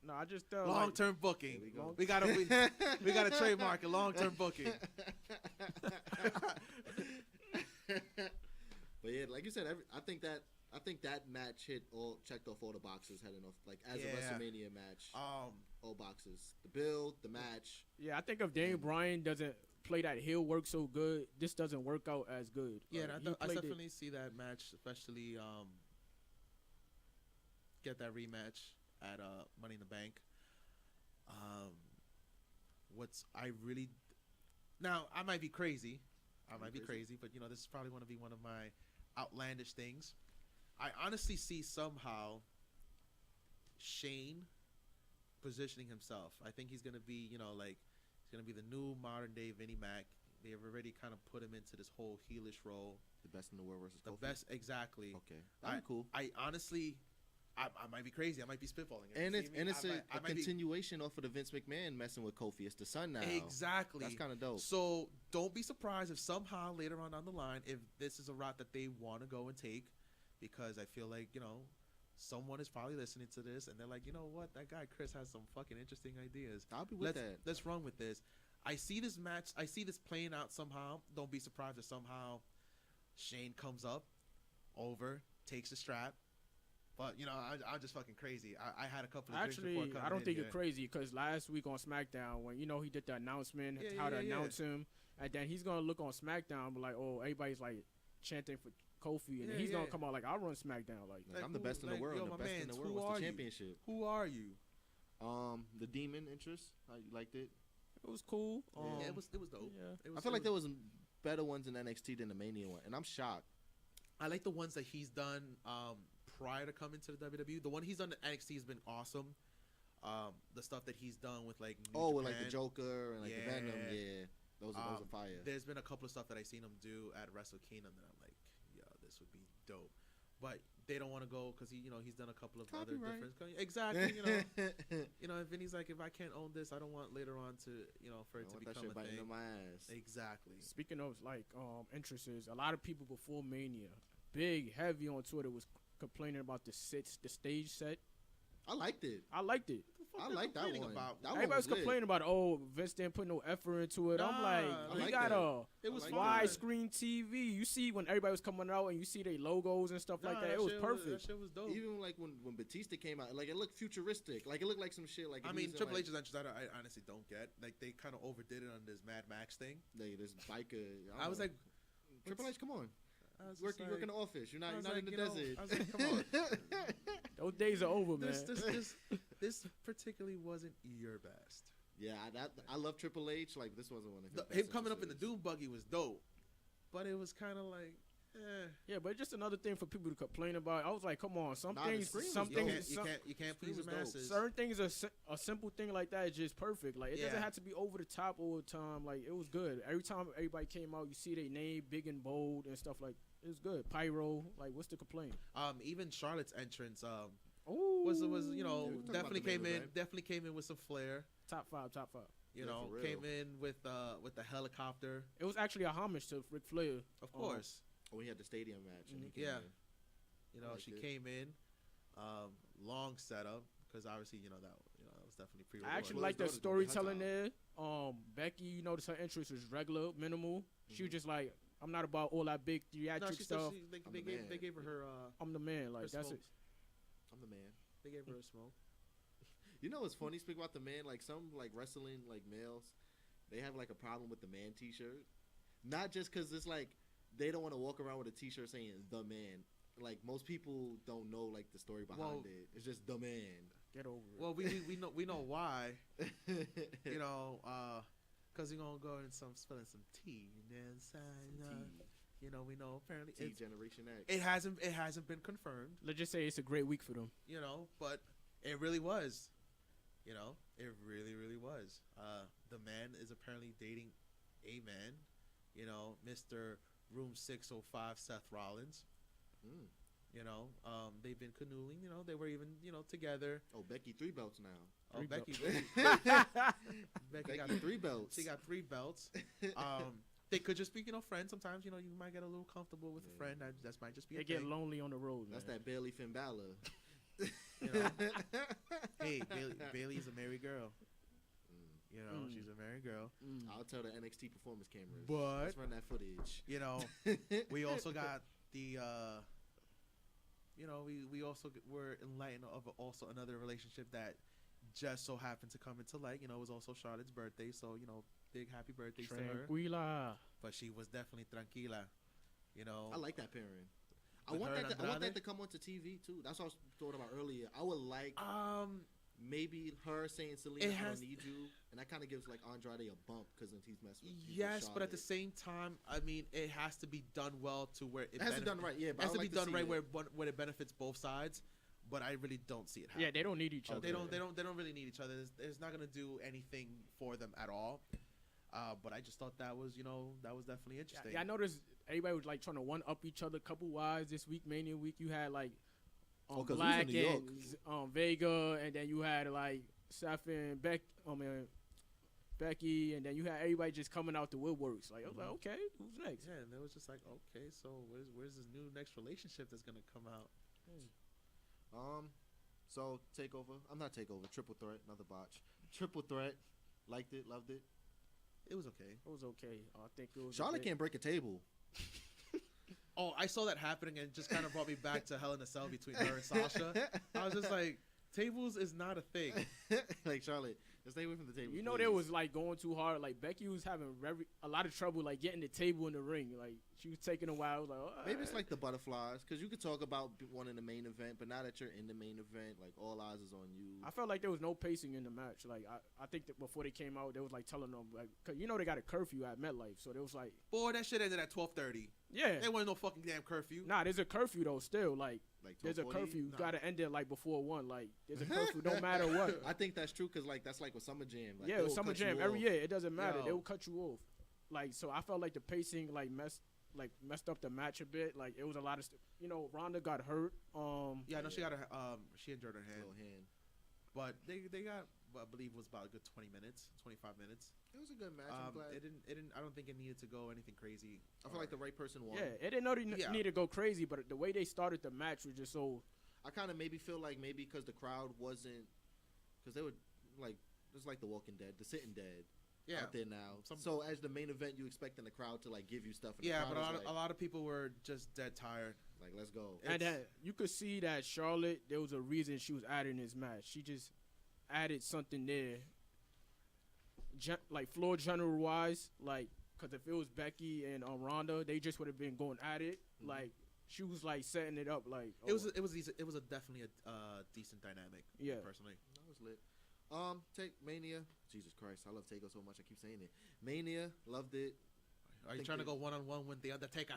B: No, I just
C: long-term booking. We got to trademark a long-term booking.
A: But yeah, like you said, I think that match checked off all the boxes heading off. Like as a WrestleMania match, all boxes. The build, the match.
B: Yeah, I think if Daniel Bryan doesn't play that heel work so good, this doesn't work out as good.
C: Yeah, and I definitely see that match, especially get that rematch at Money in the Bank. Now I might be crazy. But this is probably going to be one of my outlandish things. I honestly see somehow Shane positioning himself. I think he's going to be, he's going to be the new modern day Vinnie Mac. They've already kind of put him into this whole heelish role.
A: The best in the world versus
C: the
A: Kofi.
C: Best, exactly.
A: Okay, that'd be cool.
C: I honestly, I might be crazy. I might be spitballing.
A: And it's a continuation off of the Vince McMahon messing with Kofi. It's the son now.
C: Exactly.
A: That's kind of dope.
C: So don't be surprised if somehow later on down the line, if this is a route that they want to go and take, because I feel like, someone is probably listening to this and they're like, you know what, that guy Chris has some fucking interesting ideas.
A: I'll be with that.
C: Let's run with this. I see this match. I see this playing out somehow. Don't be surprised if somehow Shane comes up, over, takes the strap. But, you know, I'm just fucking crazy. I had a couple of drinks before coming in.
B: I don't think you're crazy because last week on SmackDown, when, you know, he did the announcement, how to announce him, and then he's going to look on SmackDown but like, oh, everybody's, like, chanting for Kofi, and then he's going to come out like, I'll run SmackDown. Like
A: I'm the best in the world. The best in the world. What's the championship?
C: Who are you?
A: The Demon interest. How you liked it?
B: It was cool.
C: Yeah, it was dope.
B: Yeah.
A: I feel like there was better ones in NXT than the Mania one, and I'm shocked.
C: I like the ones that he's done prior to coming to the WWE. The one he's done at NXT has been awesome. The stuff that he's done with like
A: with like the Joker and like the Venom, those are fire.
C: There's been a couple of stuff that I've seen him do at Wrestle Kingdom that I'm like, yo, this would be dope. But they don't want to go because he's done a couple of other different exactly. And Vinny's like, if I can't own this, I don't want later on to for it to become a thing.
A: My ass.
C: Exactly.
B: Speaking of like interests, a lot of people before Mania, big heavy on Twitter was complaining about the stage set.
A: I liked it.
B: I liked it.
A: I like that one.
B: Everybody was complaining about, Vince didn't put no effort into it. I'm like, you got a widescreen TV. You see when everybody was coming out and you see their logos and stuff like that. It was perfect.
C: That shit was dope.
A: Even like when Batista came out, like it looked futuristic. Like it looked like some shit. Like
C: Triple H's entrance I honestly don't get. Like they kind of overdid it on this Mad Max thing.
A: This biker.
C: I was like,
A: Triple H, come on. You work in the office. You're not in the desert.
C: I was like, come on.
B: Those days are over, man.
C: This particularly wasn't your best.
A: Yeah, I love Triple H. Like this wasn't one of his best.
C: Him coming up in the Doom buggy was dope, but it was kind of like,
B: Yeah, but just another thing for people to complain about. I was like, come on, some things
C: you can't please the masses.
B: Certain things a simple thing like that is just perfect. Like it doesn't have to be over the top all the time. Like it was good. Every time everybody came out, you see their name big and bold and stuff like. It was good. Pyro, like what's the complaint?
C: Even Charlotte's entrance, was definitely came in with some flair.
B: Top five.
C: Came in with the helicopter.
B: It was actually a homage to Ric Flair.
C: Of course.
A: We had the stadium match. And he came in.
C: She came in, long setup because obviously that was definitely pre.
B: I actually like the storytelling there. Becky, her interest was regular, minimal. She was just like, I'm not about all that big theatric stuff.
C: They gave her
B: I'm the man. Like that's it.
A: I'm the man.
C: They gave her a smoke.
A: You know what's funny? Speak about the man. Like some like wrestling like males, they have like a problem with the man T-shirt. Not just because it's like they don't want to walk around with a T-shirt saying the man. Like most people don't know like the story behind it. It's just the man.
B: Get over it.
C: Well, we know why. Because we're gonna go and spilling some tea inside. We know apparently
A: T Generation X.
C: It hasn't been confirmed.
B: Let's just say it's a great week for them.
C: But it really was. It really, really was. The man is apparently dating a man. Mr. Room 605 Seth Rollins. They've been canoodling. They were even together.
A: Oh, Becky 3 belts now.
C: Oh, Becky got
A: 3 belts.
C: She got 3 belts. They could just be, friends. Sometimes, you might get a little comfortable with a friend. That might just be.
B: They get lonely on the road.
A: That's that Bailey Finn Balor.
C: Hey, Bailey's a married girl. She's a married girl.
A: I'll tell the NXT performance cameras.
C: But
A: let's run that footage.
C: We also got the. We also were enlightened of also another relationship that just so happened to come into light. It was also Charlotte's birthday, so big happy birthday to her.
B: Tranquila.
C: But she was definitely tranquila.
A: I like that pairing. I want that to come onto TV too. That's what I was talking about earlier. I would like maybe her saying Selena, I don't need you, and that kind of gives like Andrade a bump because he's messed with.
C: Yes, but at the same time, I mean, it has to be done well to where it
A: has to be done right. Yeah, but
C: it has to be done right where it benefits both sides. But I really don't see it happening.
B: Yeah, they don't need each other.
C: They don't really need each other. It's not gonna do anything for them at all. But I just thought that was definitely interesting.
B: Yeah, I noticed everybody was like trying to one up each other couple wise this week. Mania week, you had like Black and Vega, and then you had like Seth and Becky, and then you had everybody just coming out the woodworks. Like I was like, okay, who's next?
C: Yeah, and it was just like, okay, so where's this new next relationship that's gonna come out?
A: So takeover. I'm not takeover. Triple threat. Another botch. Triple threat. Liked it. Loved it.
C: It was okay.
B: It was okay. I think it was.
A: Charlotte can't break a table.
C: Oh, I saw that happening and it just kind of brought me back to Hell in a Cell between her and Sasha. I was just like, tables is not a thing.
A: Like, Charlotte, just stay away from the table.
B: You know, they was like going too hard. Like Becky was having a lot of trouble like getting the table in the ring. Like she was taking a while. I was like,
A: maybe it's like the butterflies, because you could talk about wanting the main event, but now that you're in the main event, like all eyes is on you.
B: I felt like there was no pacing in the match. Like I think that before they came out, they was like telling them like, cause you know they got a curfew at MetLife, so they was like,
C: boy, that shit ended at 12:30.
B: Yeah,
C: there wasn't no fucking damn curfew.
B: Nah, there's a curfew though. Still, like there's a curfew.
C: Nah.
B: Got to end it like before 1. Like there's a curfew, no matter what.
A: I think that's true, because like that's like with Summer Jam. Like,
B: yeah, with Summer Jam every year, it doesn't matter.
C: Yo.
B: They will cut you off. Like so, I felt like the pacing messed up the match a bit. Like it was a lot of Ronda got hurt.
C: Yeah, I know she got she injured her hand.
A: Little hand.
C: But they got what I believe was about a good 25 minutes.
A: It was a good match. I'm glad.
C: It didn't. I don't think it needed to go anything crazy.
A: I feel like the right person won.
B: Yeah, it didn't know need to go crazy, but the way they started the match was just so.
A: I kind of maybe feel like because the crowd wasn't, because they were like it's like The Walking Dead, the Sitting Dead. Out there now. So as the main event, you expecting the crowd to like give you stuff. And
C: but a lot of people were just dead tired.
A: Like, let's go.
B: And you could see that Charlotte, there was a reason she was adding this match. She just added something there. Like floor general wise, like because if it was Becky and Ronda, they just would have been going at it. Mm-hmm. Like she was like setting it up. Like
C: it was definitely a decent dynamic.
B: Yeah,
C: personally,
A: that was lit. Take Mania. Jesus Christ, I love Taker so much. I keep saying it. Mania, loved it.
C: Are you trying to go 1-on-1 with the Undertaker?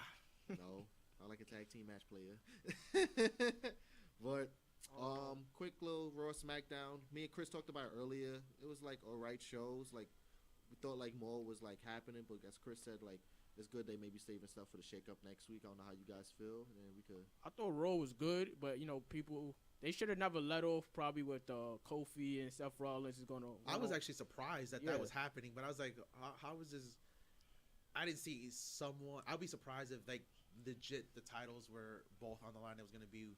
A: No, I like a tag team match player. But quick little Raw SmackDown. Me and Chris talked about it earlier. It was like alright shows. Like we thought like more was like happening, but as Chris said, like it's good they may be saving stuff for the shake up next week. I don't know how you guys feel, and then we could.
B: I thought Raw was good, but people. They should have never let off probably with Kofi and Seth Rollins is going to.
C: I was actually surprised that was happening, but I was like, how is this? I didn't see someone. I'd be surprised if like legit the titles were both on the line. It was going to be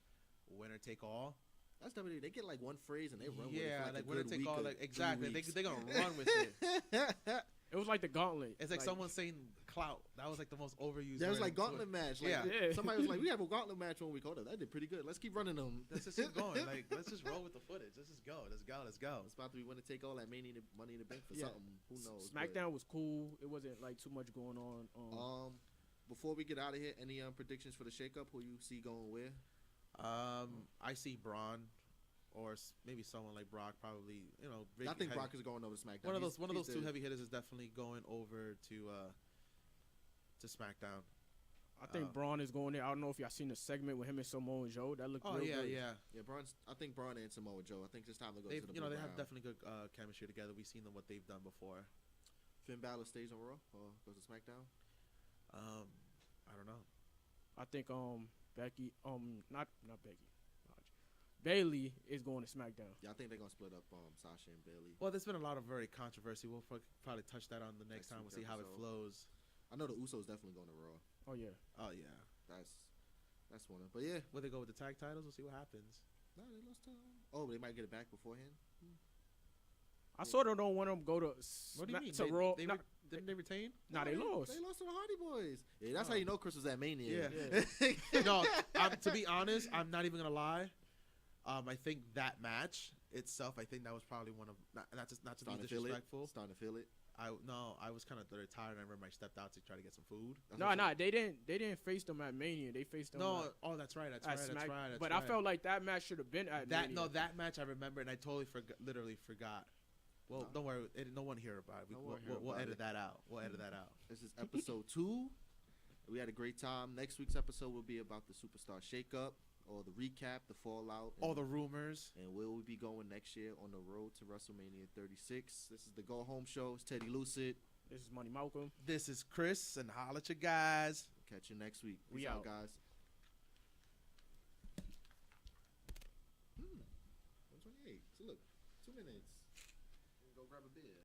C: winner take all.
A: That's WWE. They get like one phrase and they run with it.
C: Yeah,
A: for like
C: winner take all. Like exactly. They're going to run with it.
B: It was like the gauntlet.
C: It's like someone saying clout. That was like the most overused.
A: That was like gauntlet match. Like,
C: yeah.
A: Somebody was like, we have a gauntlet match when we called it. That did pretty good. Let's keep running them.
C: Let's just keep going. Like, let's just roll with the footage. Let's just go. Let's go.
A: It's about to be winner take all that Money in the Bank for something. Who knows?
B: SmackDown was cool. It wasn't like too much going on.
A: Before we get out of here, any predictions for the shakeup? Who you see going where?
C: I see Braun. Or maybe someone like Brock, probably
A: I think Brock is going over to SmackDown.
C: One of those two heavy hitters is definitely going over to SmackDown.
B: I think Braun is going there. I don't know if y'all seen the segment with him and Samoa Joe. That looked real good.
C: Yeah.
A: I think Braun and Samoa Joe. I think it's time to go to the.
C: They have definitely good chemistry together. We've seen what they've done before.
A: Finn Balor stays on Raw or goes to SmackDown.
C: I don't know.
B: I think Becky not Becky. Bailey is going to SmackDown.
A: Yeah, I think they're going to split up Sasha and Bailey.
C: Well, there's been a lot of very controversy. We'll probably touch that on the next time. We'll see how it flows.
A: I know the Usos definitely going to Raw.
B: Oh, yeah.
A: That's one of them. But, yeah.
C: Will they go with the tag titles? We'll see what happens.
A: No, they lost to Oh, they might get it back beforehand?
B: I sort of don't want them to go to
C: What do you mean?
B: Raw.
C: Didn't they retain?
B: Nah, they lost.
A: They lost to the Hardy Boys. Yeah, that's how you know Chris was at Mania.
C: Yeah. No, to be honest, I'm not even going to lie. I think that match itself, I think that was probably one of not to be disrespectful.
A: Starting to feel it.
C: I was kind of tired. I remember I stepped out to try to get some food.
B: They didn't face them at Mania. They faced them.
C: That's right. That's right.
B: But I felt like that match should have been at Mania.
C: No, that match I remember, and I totally literally forgot. Well, don't worry. No one hear about it. We'll edit that out. We'll edit that out.
A: This is episode 2. We had a great time. Next week's episode will be about the Superstar Shakeup. Or the recap, the fallout.
C: All the rumors.
A: And where we'll be going next year on the road to WrestleMania 36. This is the Go Home Show. It's Teddy Lucid.
B: This is Money Malcolm.
C: This is Chris. And holla at you guys.
A: Catch you next week.
B: We out,
A: guys. 128. So look, 2 minutes. Go grab a beer.